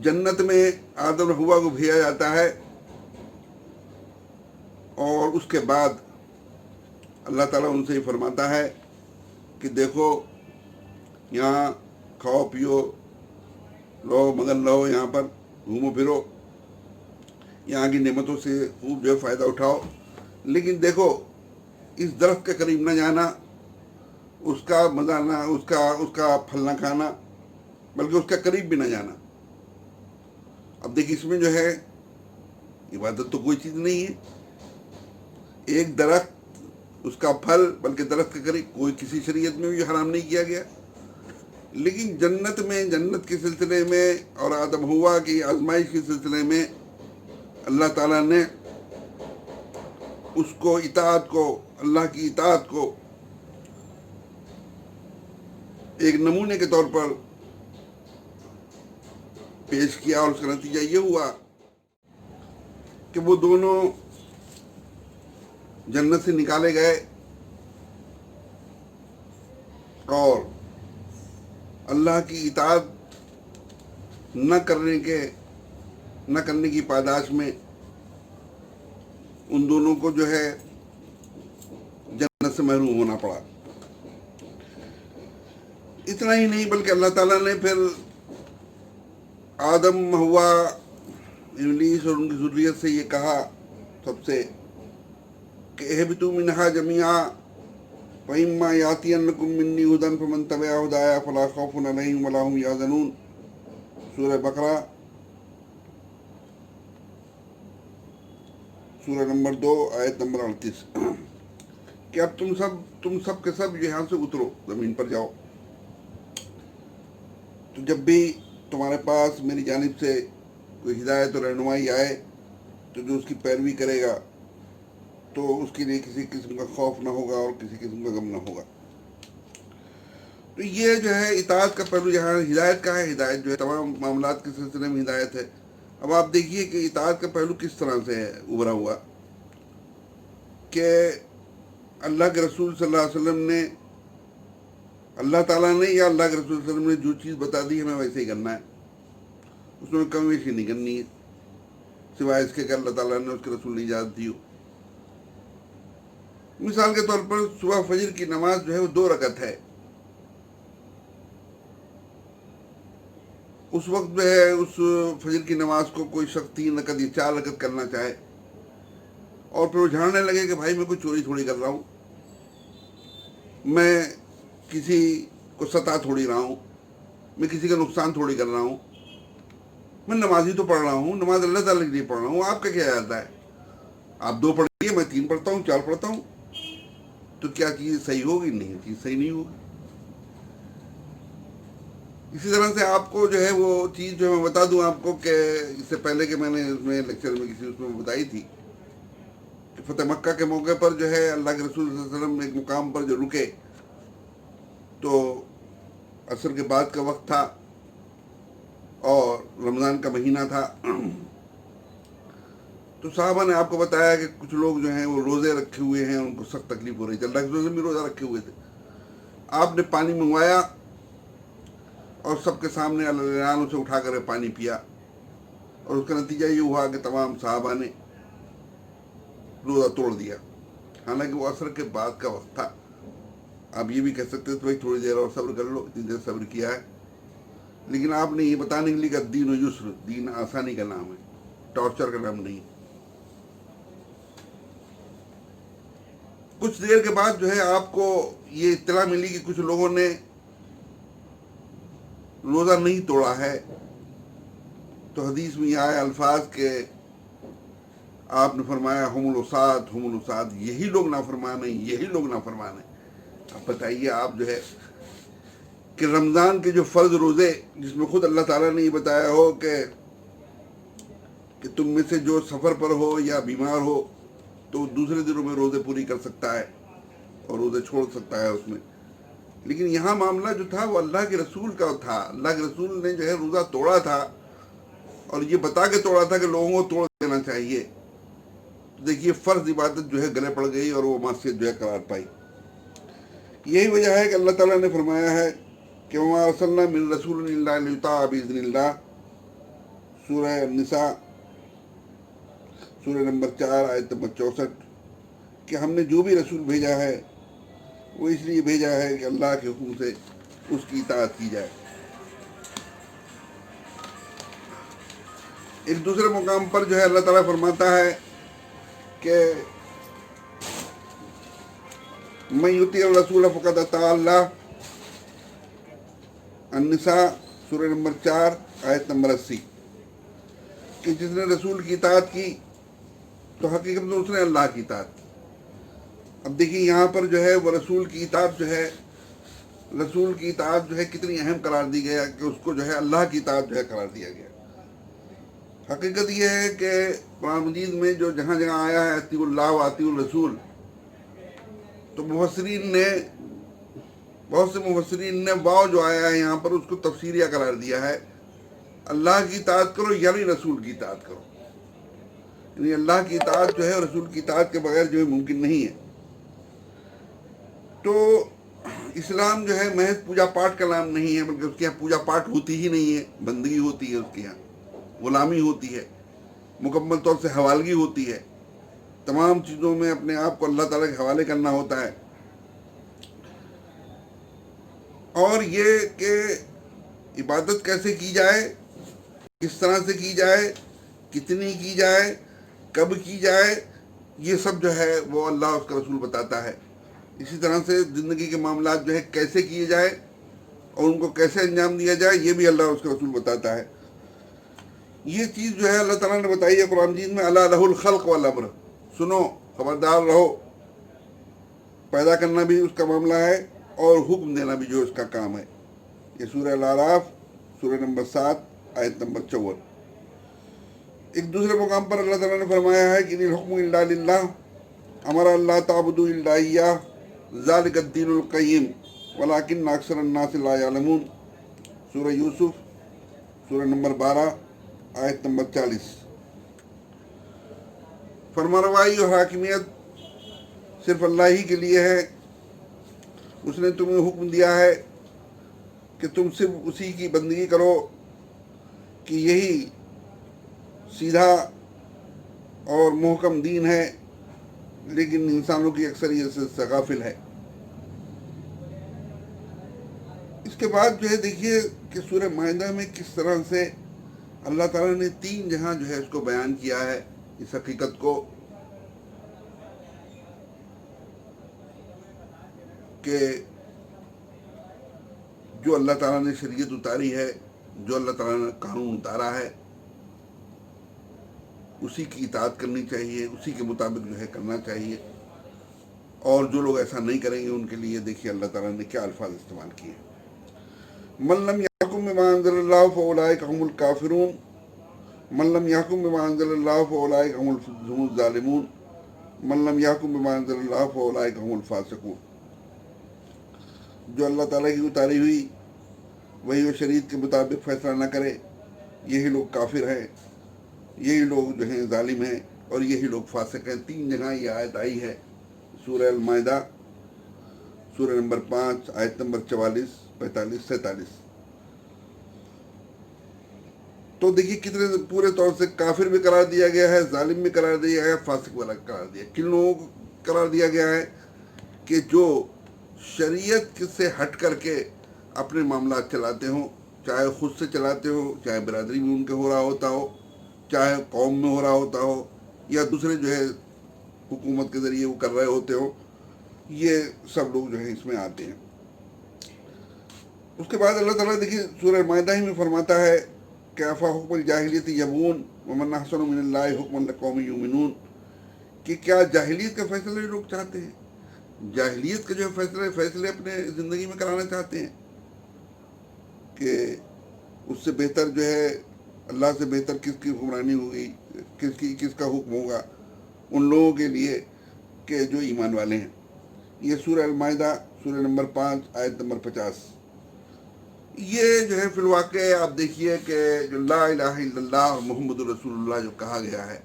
جنت میں آدم و حوا کو بھیجا جاتا ہے، اور اس کے بعد اللہ تعالیٰ ان سے ہی فرماتا ہے کہ دیکھو یہاں کھاؤ پیو رہو مگن رہو، یہاں پر گھومو پھرو، یہاں کی نعمتوں سے خوب جو ہے فائدہ اٹھاؤ، لیکن دیکھو اس درخت کے قریب نہ جانا، اس کا مزہ نہ، اس کا پھل نہ کھانا، بلکہ اس کا قریب بھی نہ جانا. اب دیکھیں اس میں جو ہے عبادت تو کوئی چیز نہیں ہے. ایک درخت، اس کا پھل، بلکہ درخت کے قریب کوئی کسی شریعت میں بھی حرام نہیں کیا گیا. لیکن جنت میں، جنت کے سلسلے میں اور آدم حوا کی آزمائش کے سلسلے میں اللہ تعالیٰ نے اس کو اطاعت کو، اللہ کی اطاعت کو ایک نمونے کے طور پر پیش کیا، اور اس کا نتیجہ یہ ہوا کہ وہ دونوں جنت سے نکالے گئے، اور اللہ کی اطاعت نہ کرنے کی پاداش میں ان دونوں کو جو ہے جنت سے محروم ہونا پڑا. اتنا ہی نہیں بلکہ اللہ تعالیٰ نے پھر آدم حوا ابلیس اور ان کی ذریت سے یہ کہا سب سے کہ اہبطوا منہا جمیعا فإما یأتینکم منی ھدی فمن تبع ھدایا فلا خوف علیہم ولا ھم یحزنون. سورہ بقرہ سورہ نمبر 2 آیت نمبر 38. کہ اب تم سب کے سب یہاں سے اترو، زمین پر جاؤ. تو جب بھی تمہارے پاس میری جانب سے کوئی ہدایت اور رہنمائی آئے تو جو اس کی پیروی کرے گا تو اس کے لیے کسی قسم کا خوف نہ ہوگا اور کسی قسم کا غم نہ ہوگا. تو یہ جو ہے اطاعت کا پہلو جہاں ہدایت کا ہے، ہدایت جو ہے تمام معاملات کے سلسلے میں ہدایت ہے. اب آپ دیکھیے کہ اطاعت کا پہلو کس طرح سے ہے ابھرا ہوا کہ اللہ کے رسول صلی اللہ علیہ وسلم نے، اللہ تعالیٰ نے یا اللہ کے رسول صلی اللہ علیہ وسلم نے جو چیز بتا دی ہمیں ویسے ہی کرنا ہے، اس میں کمی بیشی نہیں کرنی ہے، سوائے اس کے کہ اللہ تعالیٰ نے اس کے رسول نے اجازت دی ہو. مثال کے طور پر صبح فجر کی نماز جو ہے وہ 2 رکعت ہے. اس وقت جو ہے اس فجر کی نماز کو کوئی شخص 3 رکعت یا 4 رکعت کرنا چاہے اور پھر وہ جھاڑنے لگے کہ بھائی میں کوئی چوری تھوڑی کر رہا ہوں، میں کسی کو ستا تھوڑی رہا ہوں، میں کسی کا نقصان تھوڑی کر رہا ہوں، میں نماز ہی تو پڑھ رہا ہوں، نماز اللہ تعالیٰ کے لیے پڑھ رہا ہوں، آپ کا کیا جاتا ہے؟ آپ 2 پڑھیے، میں 3 پڑھتا ہوں، 4 پڑھتا ہوں. تو کیا چیز صحیح ہوگی؟ نہیں، چیز صحیح نہیں ہوگی. اسی طرح سے آپ کو جو ہے وہ چیز جو میں بتا دوں آپ کو کہ اس سے پہلے کہ میں نے اس میں لیکچر میں کسی اس میں بتائی تھی کہ فتح مکہ کے موقع پر جو ہے اللہ کے رسول صلی اللہ علیہ وسلم ایک مقام پر جو رکے تو عصر کے بعد کا وقت تھا اور رمضان کا مہینہ تھا. تو صحابہ نے آپ کو بتایا کہ کچھ لوگ جو ہیں وہ روزے رکھے ہوئے ہیں، ان کو سخت تکلیف ہو رہی تھی. اللہ کے رسول بھی روزہ رکھے ہوئے تھے. آپ نے پانی منگوایا اور سب کے سامنے اللہ سے اٹھا کر پانی پیا، اور اس کا نتیجہ یہ ہوا کہ تمام صحابہ نے روزہ توڑ دیا. حالانکہ وہ عصر کے بعد کا وقت تھا. آپ یہ بھی کہہ سکتے تھے بھائی تھوڑی دیر اور صبر کر لو، اتنی دیر صبر کیا ہے. لیکن آپ نے یہ بتانے کے لیے کہ دین و یسر، دین آسانی کا نام ہے، ٹارچر کا نام نہیں. کچھ دیر کے بعد جو ہے آپ کو یہ اطلاع ملی کہ کچھ لوگوں نے روزہ نہیں توڑا ہے. تو حدیث میں یہ آئے الفاظ کہ آپ نے فرمایا ہم الوساد، یہی لوگ نافرمان ہیں، یہی لوگ نافرمان ہیں. اب بتائیے آپ جو ہے کہ رمضان کے جو فرض روزے، جس میں خود اللہ تعالیٰ نے یہ بتایا ہو کہ تم میں سے جو سفر پر ہو یا بیمار ہو تو دوسرے دنوں میں روزے پوری کر سکتا ہے اور روزے چھوڑ سکتا ہے اس میں. لیکن یہاں معاملہ جو تھا وہ اللہ کے رسول کا تھا. اللہ کے رسول نے جو ہے روزہ توڑا تھا اور یہ بتا کے توڑا تھا کہ لوگوں کو توڑ دینا چاہیے. دیکھیے فرض عبادت جو ہے گلے پڑ گئی اور وہ معصیت جو ہے قرار پائی. یہی وجہ ہے کہ اللہ تعالیٰ نے فرمایا ہے کہ وما ارسلنا من رسول الا لیطاع باذن اللہ، سورہ النساء سورہ نمبر 4 آیت نمبر 64، کہ ہم نے جو بھی رسول بھیجا ہے وہ اس لیے بھیجا ہے کہ اللہ کے حکم سے اس کی اطاعت کی جائے. ایک دوسرے مقام پر جو ہے اللہ تعالیٰ فرماتا ہے کہ من یطیع الرسول فقد اطاع اللہ، النساء سورہ نمبر 4 آیت نمبر 80، کہ جس نے رسول کی اطاعت کی تو حقیقت میں اس نے اللہ کی اطاعت کی. اب دیکھیے یہاں پر جو ہے وہ رسول کی اطاعت جو ہے کتنی اہم قرار دی گیا کہ اس کو جو ہے اللہ کی اطاعت جو ہے قرار دیا گیا. حقیقت یہ ہے کہ قرآن مجید میں جو جہاں جہاں آیا ہے اطیعوا اللہ و اطیعوا الرسول، تو بہت سے مفسرین نے واو جو آیا ہے یہاں پر اس کو تفسیریہ قرار دیا ہے. اللہ کی اطاعت کرو یعنی رسول کی اطاعت کرو، یعنی اللہ کی اطاعت جو ہے رسول کی اطاعت کے بغیر جو ہے ممکن نہیں ہے. تو اسلام جو ہے محض پوجا پاٹ کا نام نہیں ہے، بلکہ اس کے یہاں پوجا پاٹ ہوتی ہی نہیں ہے، بندگی ہوتی ہے، اس کے یہاں غلامی ہوتی ہے، مکمل طور سے حوالگی ہوتی ہے. تمام چیزوں میں اپنے آپ کو اللہ تعالیٰ کے حوالے کرنا ہوتا ہے. اور یہ کہ عبادت کیسے کی جائے، کس طرح سے کی جائے، کتنی کی جائے، کب کی جائے، یہ سب جو ہے وہ اللہ اس کا رسول بتاتا ہے. اسی طرح سے زندگی کے معاملات جو ہے کیسے کیے جائے اور ان کو کیسے انجام دیا جائے، یہ بھی اللہ اس کا رسول بتاتا ہے. یہ چیز جو ہے اللہ تعالیٰ نے بتائی ہے قرآن مجید میں، الا لہ الخلق والامر، سنو خبردار رہو، پیدا کرنا بھی اس کا معاملہ ہے اور حکم دینا بھی جو اس کا کام ہے. یہ سورہ الاعراف سورہ نمبر 7 آیت نمبر 54. ایک دوسرے مقام پر اللہ تعالیٰ نے فرمایا ہے کہ ان الحکم الا للہ امر اللہ تعبدوا الا ایاہ ذالک الدین القیم ولکن اکثر الناس لا یعلمون، سورہ یوسف سورہ نمبر 12 آیت نمبر 40. فرمانروائی اور حاکمیت صرف اللہ ہی کے لیے ہے. اس نے تمہیں حکم دیا ہے کہ تم صرف اسی کی بندگی کرو، کہ یہی سیدھا اور محکم دین ہے، لیکن انسانوں کی اکثریت سے غافل ہے. اس کے بعد جو ہے دیکھیے کہ سورہ مائدہ میں کس طرح سے اللہ تعالیٰ نے 3 جہاں جو ہے اس کو بیان کیا ہے، اس حقیقت کو کہ جو اللہ تعالیٰ نے شریعت اتاری ہے، جو اللہ تعالیٰ نے قانون اتارا ہے، اسی کی اطاعت کرنی چاہیے، اسی کے مطابق جو ہے کرنا چاہیے. اور جو لوگ ایسا نہیں کریں گے ان کے لیے دیکھیے اللہ تعالیٰ نے کیا الفاظ استعمال کیے. من لم یحکم بما انزل اللہ فاولئک هم الکافرون، من لم یحکم بما انزل اللہ فاولئک هم الظالمون، من لم یحکم بما انزل اللہ فاولئک هم الفاسقون. جو اللہ تعالیٰ کی اتاری ہوئی وہی وہ شریعت کے مطابق فیصلہ نہ کرے، یہی لوگ کافر ہیں، یہی لوگ جو ہیں ظالم ہیں، اور یہی لوگ فاسق ہیں. 3 جگہ یہ آیت آئی ہے سورہ المائدہ سورہ نمبر 5 آیت نمبر 44، 45، 47. تو دیکھیے کتنے پورے طور سے کافر بھی قرار دیا گیا ہے، ظالم بھی قرار دیا گیا ہے، فاسق والا قرار دیا. کن لوگوں کو قرار دیا گیا ہے؟ کہ جو شریعت سے ہٹ کر کے اپنے معاملات چلاتے ہوں، چاہے خود سے چلاتے ہوں، چاہے برادری میں ان کے ہو رہا ہوتا ہو، چاہے قوم میں ہو رہا ہوتا ہو، یا دوسرے جو ہے حکومت کے ذریعے وہ کر رہے ہوتے ہوں، یہ سب لوگ جو ہیں اس میں آتے ہیں. اس کے بعد اللہ تعالیٰ دیکھیے سورہ مائدہ ہی میں فرماتا ہے کہ افا حکم الجاہلیت یبغون ومن احسن من اللہ حکما لقوم یؤمنون، کہ کیا جاہلیت کا فیصلہ لوگ چاہتے ہیں، جاہلیت کے جو فیصلے اپنے زندگی میں کرانا چاہتے ہیں، کہ اس سے بہتر جو ہے اللہ سے بہتر کس کی حکمرانی ہوگی، کس کا حکم ہوگا ان لوگوں کے لیے کہ جو ایمان والے ہیں. یہ سورہ المائدہ سورہ نمبر 5 آیت نمبر 50. یہ جو ہے فی الواقع آپ دیکھیے کہ جو لا الہ الا اللہ اور محمد رسول اللہ جو کہا گیا ہے،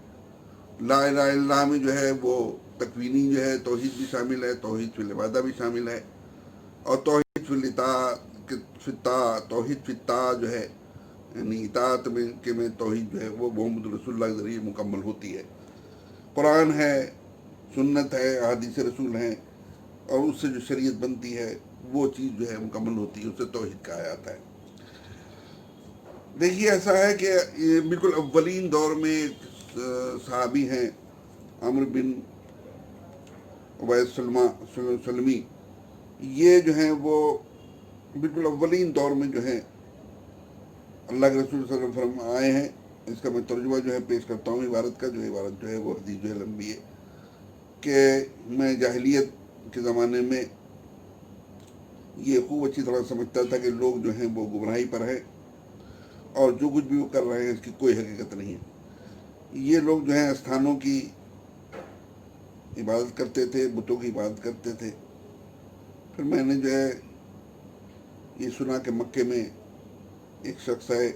لا الہ الا اللہ میں جو ہے وہ تکوینی جو ہے توحید بھی شامل ہے، توحید فی العبادہ بھی شامل ہے، اور توحید فی الاطاعت، توحید فی الطاعت جو ہے یعنی اطاعت میں توحید جو ہے وہ محمد رسول اللہ کے ذریعے مکمل ہوتی ہے۔ قرآن ہے، سنت ہے، احادیث رسول ہیں، اور اس سے جو شریعت بنتی ہے وہ چیز جو ہے مکمل ہوتی ہے، اسے توحید کہا جاتا ہے۔ دیکھیے ایسا ہے کہ یہ بالکل اولین دور میں ایک صحابی ہیں عمرو بن عبید سلمی، یہ جو ہیں وہ بالکل اولین دور میں جو ہے اللہ کے رسول صلی اللہ علیہ وسلم آئے ہیں۔ اس کا میں ترجمہ جو ہے پیش کرتا ہوں عبارت کا، جو عبارت جو ہے وہ حدیث جو ہے لمبی ہے، کہ میں جاہلیت کے زمانے میں یہ خوب اچھی طرح سمجھتا تھا کہ لوگ جو ہیں وہ گمراہی پر ہیں، اور جو کچھ بھی وہ کر رہے ہیں اس کی کوئی حقیقت نہیں ہے۔ یہ لوگ جو ہیں استھانوں کی عبادت کرتے تھے، بتوں کی عبادت کرتے تھے۔ پھر میں نے جو ہے یہ سنا کہ مکے میں ایک شخص ہے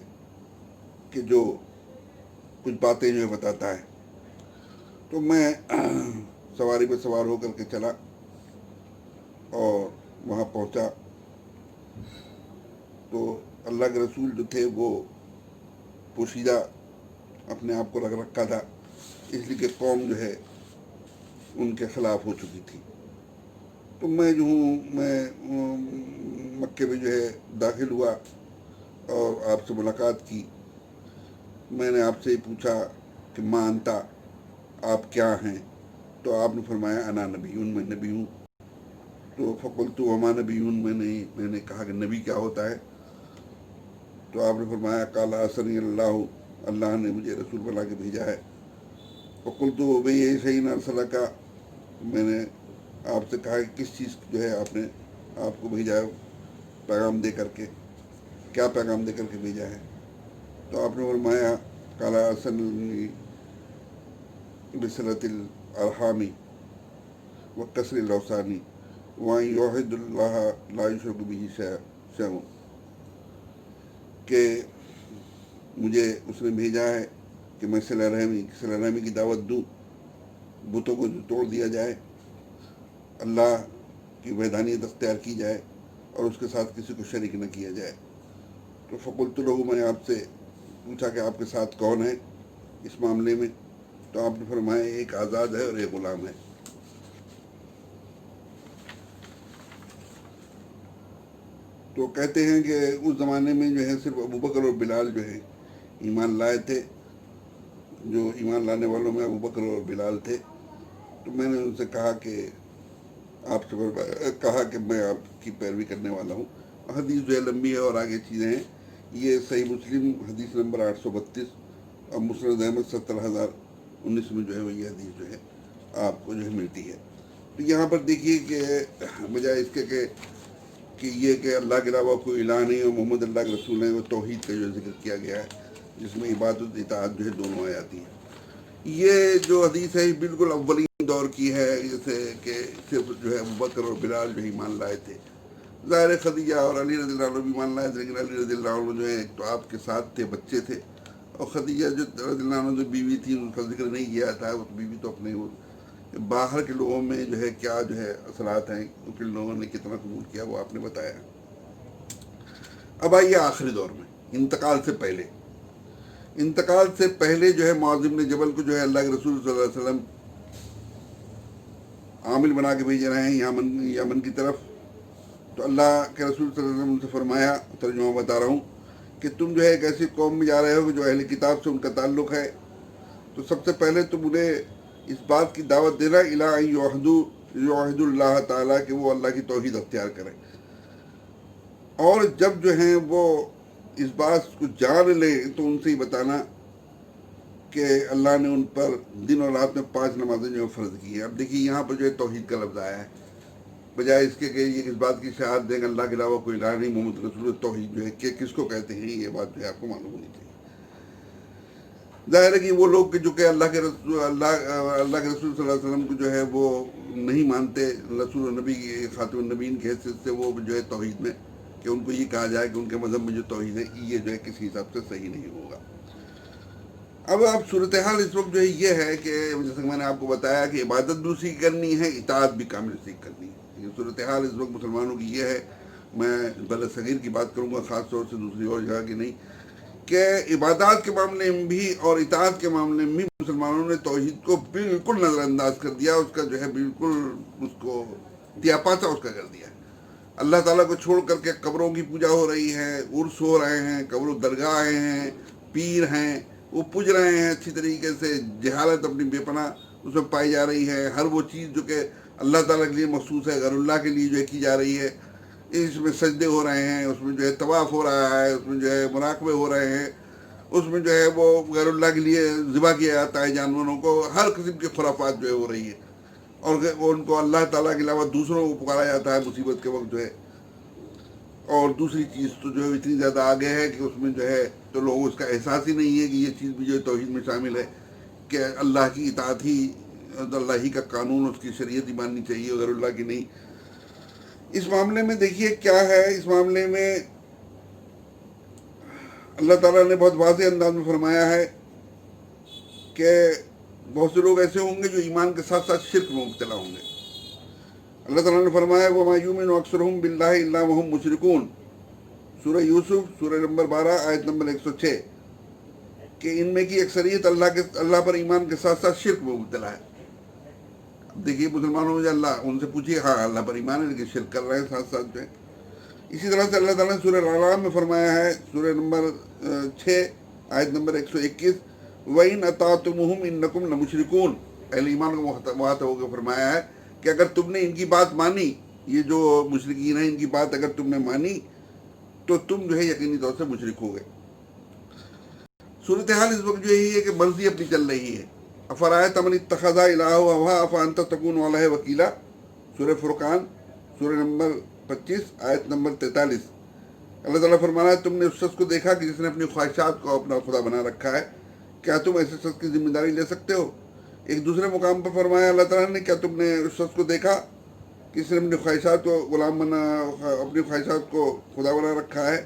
کہ جو کچھ باتیں جو ہے بتاتا ہے، تو میں سواری پہ سوار ہو کر کے چلا اور وہاں پہنچا، تو اللہ کے رسول جو تھے وہ پوشیدہ اپنے آپ کو رکھ رکھا تھا، اس لیے کہ قوم جو ہے ان کے خلاف ہو چکی تھی۔ تو میں جو ہوں میں مکے میں جو ہے داخل ہوا اور آپ سے ملاقات کی۔ میں نے آپ سے پوچھا کہ ما انتا، آپ کیا ہیں؟ تو آپ نے فرمایا انا نبیون، میں نبی ہوں۔ تو فقلت وما نبیون، میں نے کہا کہ نبی کیا ہوتا ہے؟ تو آپ نے فرمایا قال ارسلنی اللہ، اللہ نے مجھے رسول بنا کے بھیجا ہے۔ فقلت بھئی شیء ارسلک، میں نے آپ سے کہا کہ کس چیز جو ہے آپ نے آپ کو بھیجا ہے پیغام دے کر کے، کیا پیغام دے کر کے بھیجا ہے؟ تو آپ نے فرمایا قال ارسلنی بصلۃ الارحام وکسر الاوثان وان یوحد اللہ لا یشرک بہ شیئا، کہ مجھے اس نے بھیجا ہے کہ میں صلہ رحمی کی دعوت دوں، بتوں کو توڑ دیا جائے، اللہ کی وحدانیت اختیار کی جائے اور اس کے ساتھ کسی کو شریک نہ کیا جائے۔ تو فقلت لہو، میں نے آپ سے پوچھا کہ آپ کے ساتھ کون ہے اس معاملے میں؟ تو آپ نے فرمایا ایک آزاد ہے اور ایک غلام ہے۔ تو کہتے ہیں کہ اس زمانے میں جو ہے صرف ابوبکر اور بلال جو ہے ایمان لائے تھے، جو ایمان لانے والوں میں ابوبکر اور بلال تھے۔ تو میں نے ان سے کہا کہ آپ سے کہا کہ میں آپ کی پیروی کرنے والا ہوں۔ حدیث جو ہے لمبی ہے اور آگے چیزیں ہیں۔ یہ صحیح مسلم حدیث نمبر 832 اور مسند احمد 70,019 میں جو ہے وہ یہ حدیث جو ہے آپ کو جو ہے ملتی ہے۔ تو یہاں پر دیکھیے کہ بجائے اس کے کہ یہ کہ اللہ کے علاوہ کوئی الہ نہیں اور محمد اللہ کے رسول ہیں، وہ توحید کا جو ذکر کیا گیا ہے، جس میں عبادت اطاعت جو ہے دونوں آ جاتی ہیں۔ یہ جو حدیث ہے بالکل اولین دور کی ہے، جیسے کہ صرف جو ہے ابوبکر اور بلال جو ایمان لائے تھے۔ ظاہر خدیجہ اور علی رضی اللہ عنہ بھی ایمان لائے تھے، لیکن علی رضی اللہ عنہ جو ہے ایک تو آپ کے ساتھ تھے، بچے تھے، اور خدیجہ جو رضی اللہ عنہ جو بیوی تھی ان کا ذکر نہیں کیا تھا، وہ بیوی تو اپنے باہر کے لوگوں میں جو ہے کیا جو ہے اثرات ہیں، کن لوگوں نے کتنا قبول کیا وہ آپ نے بتایا۔ اب آئیے آخری دور میں، انتقال سے پہلے جو ہے معاذ بن جبل کو جو ہے اللہ کے رسول صلی اللہ علیہ وسلم عامل بنا کے بھیج رہے ہیں یمن کی طرف۔ تو اللہ کے رسول صلی اللہ علیہ وسلم سے فرمایا، ترجمہ بتا رہا ہوں، کہ تم جو ہے ایک ایسی قوم میں جا رہے ہو جو اہل کتاب سے ان کا تعلق ہے، تو سب سے پہلے تم انہیں اس بات کی دعوت دینا الہ یوحد اللہ تعالیٰ کہ وہ اللہ کی توحید اختیار کریں، اور جب جو ہیں وہ اس بات کو جان لیں تو ان سے ہی بتانا کہ اللہ نے ان پر دن اور رات میں 5 نمازیں جو فرض کی ہیں۔ اب دیکھیے یہاں پر جو ہے توحید کا لفظ آیا ہے، بجائے اس کے کہ یہ اس بات کی شہادت دیں کہ اللہ کے علاوہ کوئی الہ نہیں، محمد رسول، توحید جو ہے کہ کس کو کہتے ہیں، یہ بات جو ہے آپ کو معلوم ہونی چاہیے۔ ظاہر ہے کہ وہ لوگ جو کہ اللہ کے رسول صلی اللہ علیہ وسلم کو جو ہے وہ نہیں مانتے، رسول و نبی خاتم النبیین کی حیثیت سے وہ جو ہے توحید میں کہ ان کو یہ کہا جائے کہ ان کے مذہب میں جو توحید ہے یہ جو ہے کسی حساب سے صحیح نہیں ہوگا۔ اب صورتحال اس وقت جو ہے یہ ہے کہ جیسے کہ میں نے آپ کو بتایا کہ عبادت بھی اسی کی کرنی ہے، اطاعت بھی کامل اسی کی کرنی ہے۔ یہ صورتحال اس وقت مسلمانوں کی یہ ہے، میں بلد صغیر کی بات کروں گا خاص طور سے، دوسری اور جگہ کی نہیں، کہ عبادات کے معاملے میں بھی اور اطاعت کے معاملے میں بھی مسلمانوں نے توحید کو بالکل نظر انداز کر دیا، اس کا جو ہے بالکل اس کو دیا پاتا اس کا کر دیا۔ اللہ تعالیٰ کو چھوڑ کر کے قبروں کی پوجا ہو رہی ہے، عرس ہو رہے ہیں، قبر و درگاہیں ہیں، پیر ہیں، وہ پوج رہے ہیں اچھی طریقے سے، جہالت اپنی بے پناہ اس میں پائی جا رہی ہے۔ ہر وہ چیز جو کہ اللہ تعالیٰ کے لیے مخصوص ہے غیر اللہ کے لیے جو ہے کی جا رہی ہے، اس میں سجدے ہو رہے ہیں، اس میں جو ہے طواف ہو رہا ہے، اس میں جو ہے مراقبے ہو رہے ہیں، اس میں جو ہے وہ غیر اللہ کے لیے ذبح کیا جاتا ہے جانوروں کو، ہر قسم کی خرافات جو ہے ہو رہی ہے، اور ان کو اللہ تعالیٰ کے علاوہ دوسروں کو پکارا جاتا ہے مصیبت کے وقت جو ہے۔ اور دوسری چیز تو جو ہے اتنی زیادہ آگے ہے کہ اس میں جو ہے تو لوگوں اس کا احساس ہی نہیں ہے کہ یہ چیز بھی جو ہے توحید میں شامل ہے، کہ اللہ کی اطاعت ہی، اللہ ہی کا قانون، اس کی شریعت ہی ماننی چاہیے غیر اللہ کی نہیں۔ اس معاملے میں دیکھیے کیا ہے، اس معاملے میں اللہ تعالیٰ نے بہت واضح انداز میں فرمایا ہے کہ بہت سے لوگ ایسے ہوں گے جو ایمان کے ساتھ ساتھ شرک میں مبتلا ہوں گے۔ اللہ تعالیٰ نے فرمایا وَمَا يُؤْمِنُ أَكْثَرُهُم بِاللَّهِ إِلَّا وَهُم مُشْرِكُونَ، سورہ یوسف سورہ نمبر 12 آیت نمبر 106، کہ ان میں کی اکثریت اللہ پر ایمان کے ساتھ ساتھ شرک میں مبتلا ہے۔ اب دیکھیے مسلمانوں میں جو اللہ ان سے پوچھیے، ہاں اللہ پر ایمان ہے لیکن شرک کر رہے ہیں ساتھ ساتھ جو ہے۔ اسی طرح سے اللہ تعالیٰ نے سورہ الاعراف میں فرمایا ہے، سورہ نمبر 6 آیت نمبر 121، وَإِنْ أَطَعْتُمُوهُمْ إِنَّكُمْ لَمُشْرِكُونَ، اہل ایمان کو مخاطب ہو کے فرمایا ہے کہ اگر تم نے ان کی بات مانی، یہ جو مشرکین ہیں ان کی بات اگر تم نے مانی تو تم جو ہے یقینی طور سے مشرک ہو گئے۔ صورتحال اس وقت جو ہے کہ مرضی اپنی چل رہی ہے۔ افرأیت من اتخذ الہہ ہواہ افانت تکون علیہ وکیلا، سورہ فرقان سورہ نمبر 25 آیت نمبر 43۔ اللہ تعالیٰ فرمانا ہے تم نے اس شخص کو دیکھا کہ جس نے اپنی خواہشات کو اپنا خدا بنا رکھا ہے، کیا تم ایسے شخص کی ذمہ داری لے سکتے ہو؟ ایک دوسرے مقام پر فرمایا اللہ تعالیٰ نے کیا تم نے اس شخص کو دیکھا کہ جس نے اپنی خواہشات کو غلام بنا، اپنی خواہشات کو خدا بنا رکھا ہے،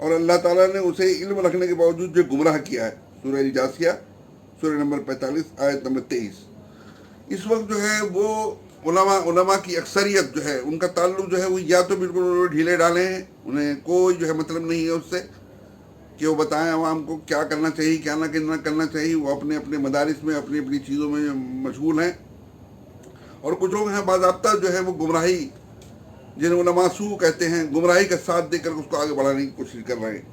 اور اللہ تعالیٰ نے اسے علم رکھنے کے باوجود جو گمراہ کیا ہے۔ سورہ الجاثیہ سورہ نمبر 45 آیت نمبر 23۔ اس وقت جو ہے وہ علماء کی اکثریت جو ہے ان کا تعلق جو ہے وہ یا تو بالکل انہوں نے ڈھیلے ڈالے ہیں، انہیں کوئی جو ہے مطلب نہیں ہے اس سے کہ وہ بتائیں عوام کو کیا کرنا چاہیے کیا نہ کرنا چاہیے، وہ اپنے اپنے مدارس میں اپنی اپنی چیزوں میں مشغول ہیں، اور کچھ لوگ ہیں باضابطہ جو ہے وہ گمراہی، جنہیں علماء سو کہتے ہیں، گمراہی کا ساتھ دے کر اس کو آگے بڑھانے کی کوشش کر رہے ہیں۔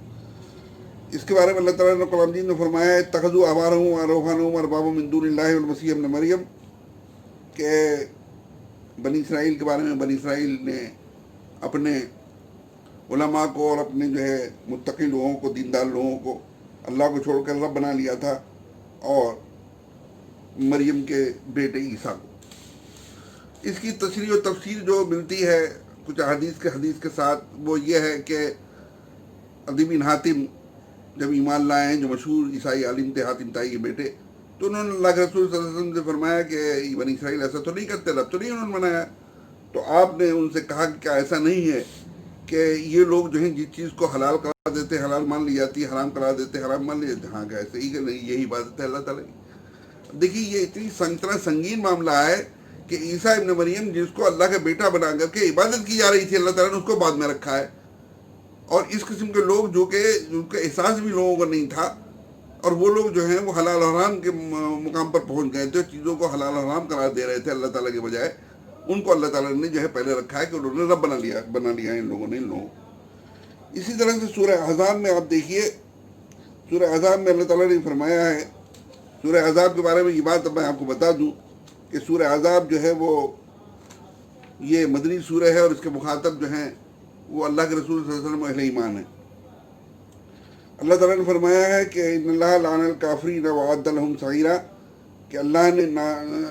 اس کے بارے میں اللہ تعالیٰ نے قرآن مجید میں فرمایا ہے اتخذوا احبارهم ورهبانهم اربابا من دون اللہ والمسیح ابن مریم، کہ بنی اسرائیل کے بارے میں بنی اسرائیل نے اپنے علماء کو اور اپنے جو ہے متقی لوگوں کو، دیندار لوگوں کو اللہ کو چھوڑ کر رب بنا لیا تھا، اور مریم کے بیٹے عیسیٰ کو۔ اس کی تشریح و تفسیر جو ملتی ہے کچھ حدیث کے ساتھ وہ یہ ہے کہ عدی بن حاتم جب ایمان لائے ہیں، جو مشہور عیسائی عالم تھے، حاتم طائی کے بیٹے، تو انہوں نے اللہ کے رسول صلی اللہ علیہ وسلم سے فرمایا کہ بنی اسرائیل ایسا تو نہیں کرتے، رب تو نہیں انہوں نے منایا۔ تو آپ نے ان سے کہا کہ کیا ایسا نہیں ہے کہ یہ لوگ جو ہیں جس چیز کو حلال کرا دیتے حلال مان لی جاتی ہے، حرام کرا دیتے حرام مان لی جاتی ہے؟ ہاں کہ ایسے ہی کہ نہیں، یہی عبادت ہے اللہ تعالیٰ کی۔ دیکھیے یہ اتنا سنگین معاملہ ہے کہ عیسیٰ ابن مریم جس کو اللہ کا بیٹا بنا کر کے عبادت کی جا رہی تھی، اللہ تعالیٰ نے اس کو بعد میں رکھا ہے، اور اس قسم کے لوگ جو کہ جن کا احساس بھی لوگوں کو نہیں تھا، اور وہ لوگ جو ہیں وہ حلال حرام کے مقام پر پہنچ گئے تھے، چیزوں کو حلال حرام قرار دے رہے تھے اللہ تعالیٰ کے بجائے، ان کو اللہ تعالیٰ نے جو ہے پہلے رکھا ہے کہ انہوں نے رب بنا لیا ہے ان لوگوں نے ان لوگوں۔ اسی طرح سے سورہ احزاب میں آپ دیکھیے، سورہ احزاب میں اللہ تعالیٰ نے فرمایا ہے، سورہ احزاب کے بارے میں یہ بات اب میں آپ کو بتا دوں کہ سورہ احزاب جو ہے وہ یہ مدنی سورہ ہے، اور اس کے مخاطب جو ہیں وہ اللہ کے رسول صلی اللہ علیہ وسلم اہل ایمان ہیں۔ اللہ تعالیٰ نے فرمایا ہے کہ ان اللہ لعن الکافرین وعد لهم سعیرا، کہ اللہ نے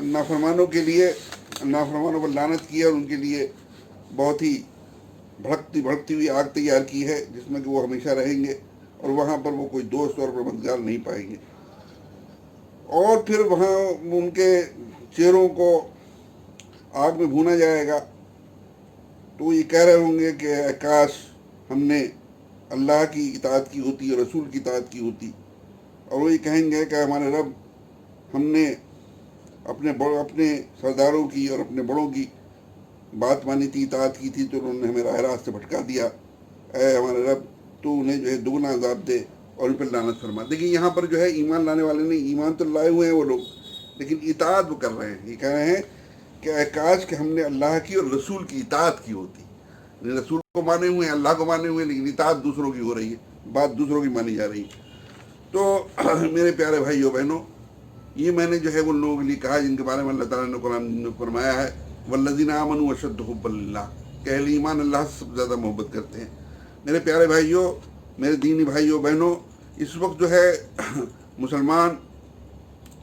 نافرمانوں پر لعنت کی ہے، اور ان کے لیے بہت ہی بھڑکتی ہوئی آگ تیار کی ہے، جس میں کہ وہ ہمیشہ رہیں گے، اور وہاں پر وہ کوئی دوست اور مددگار نہیں پائیں گے۔ اور پھر وہاں ان کے چہروں کو آگ میں بھونا جائے گا، تو یہ کہہ رہے ہوں گے کہ کاش ہم نے اللہ کی اطاعت کی ہوتی اور رسول کی اطاعت کی ہوتی، اور وہ یہ کہیں گے کہ ہمارے رب، ہم نے اپنے سرداروں کی اور اپنے بڑوں کی بات مانی تھی، اطاعت کی تھی، تو انہوں نے ہمیں راہ راست سے بھٹکا دیا، اے ہمارے رب تو انہیں جو ہے دگنا عذاب دے اور ان پر لعنت فرما۔ دیکھیے یہاں پر جو ہے ایمان لانے والے نہیں، ایمان تو لائے ہوئے ہیں وہ لوگ، لیکن اطاعت وہ کر رہے ہیں۔ یہ کہہ رہے ہیں کہ اے کاش کہ ہم نے اللہ کی اور رسول کی اطاعت کی ہوتی، رسول کو مانے ہوئے ہیں، اللہ کو مانے ہوئے ہیں، لیکن اطاعت دوسروں کی ہو رہی ہے، بات دوسروں کی مانی جا رہی ہے۔ تو میرے پیارے بھائیو بہنوں، یہ میں نے جو ہے ان لوگوں کے لیے کہا جن کے بارے میں اللہ تعالیٰ نے قرآن میں فرمایا ہے والذین آمنوا اشد حبا للہ، کہ اہل ایمان اللہ سے سب سے زیادہ محبت کرتے ہیں۔ میرے پیارے بھائیوں، میرے دینی بھائیوں بہنوں، اس وقت جو ہے مسلمان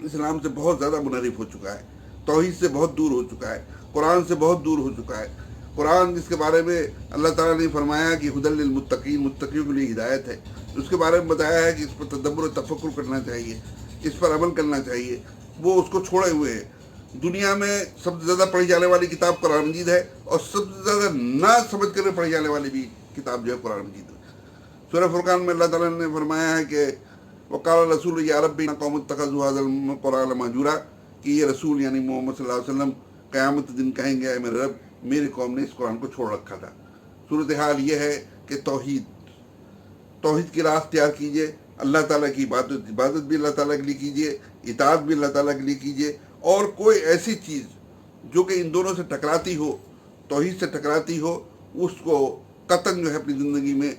اسلام سے بہت زیادہ منحرف ہو چکا ہے، توحید سے بہت دور ہو چکا ہے، قرآن سے بہت دور ہو چکا ہے۔ قرآن جس کے بارے میں اللہ تعالیٰ نے فرمایا کہ ہدی للمتقین، متقیوں کے لیے ہدایت ہے، اس کے بارے میں بتایا ہے کہ اس پر تدبر و تفکر کرنا چاہیے، اس پر عمل کرنا چاہیے، وہ اس کو چھوڑے ہوئے ہے۔ دنیا میں سب سے زیادہ پڑھی جانے والی کتاب قرآن مجید ہے، اور سب سے زیادہ نہ سمجھ کر پڑھی جانے والی بھی کتاب جو ہے قرآن مجید ہے۔ سورہ فرقان میں اللہ تعالیٰ نے فرمایا ہے کہ وقال رسول یا رب ان قوم اتخذوا هذا القرآن مہجورا، کہ یہ رسول یعنی محمد صلی اللہ علیہ وسلم قیامت دن کہیں گے اے میرے رب، میری قوم نے اس قرآن کو چھوڑ رکھا تھا۔ صورتحال یہ ہے کہ توحید کی راہ اختیار کیجئے، اللہ تعالیٰ کی عبادت بھی اللہ تعالیٰ کے لیے کیجئے، اطاعت بھی اللہ تعالیٰ کے لیے کیجئے، اور کوئی ایسی چیز جو کہ ان دونوں سے ٹکراتی ہو، توحید سے ٹکراتی ہو، اس کو قطعاً جو ہے اپنی زندگی میں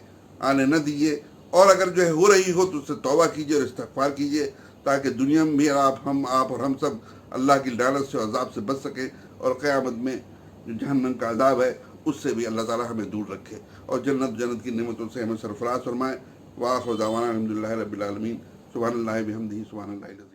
آنے نہ دیجیے، اور اگر جو ہے ہو رہی ہو تو اس سے توبہ کیجیے اور استغفار کیجیے، تاکہ دنیا میں بھی آپ اور ہم سب اللہ کی لعنت سے، عذاب سے بچ سکیں، اور قیامت میں جو جہنم کا عذاب ہے اس سے بھی اللہ تعالیٰ ہمیں دور رکھے، اور جنت کی نعمتوں سے ہمیں سرفراز فرمائے۔ وآخر دعوانا الحمدللہ رب العالمین۔ سبحان اللہ بحمدہ، سبحان اللہ العظیم۔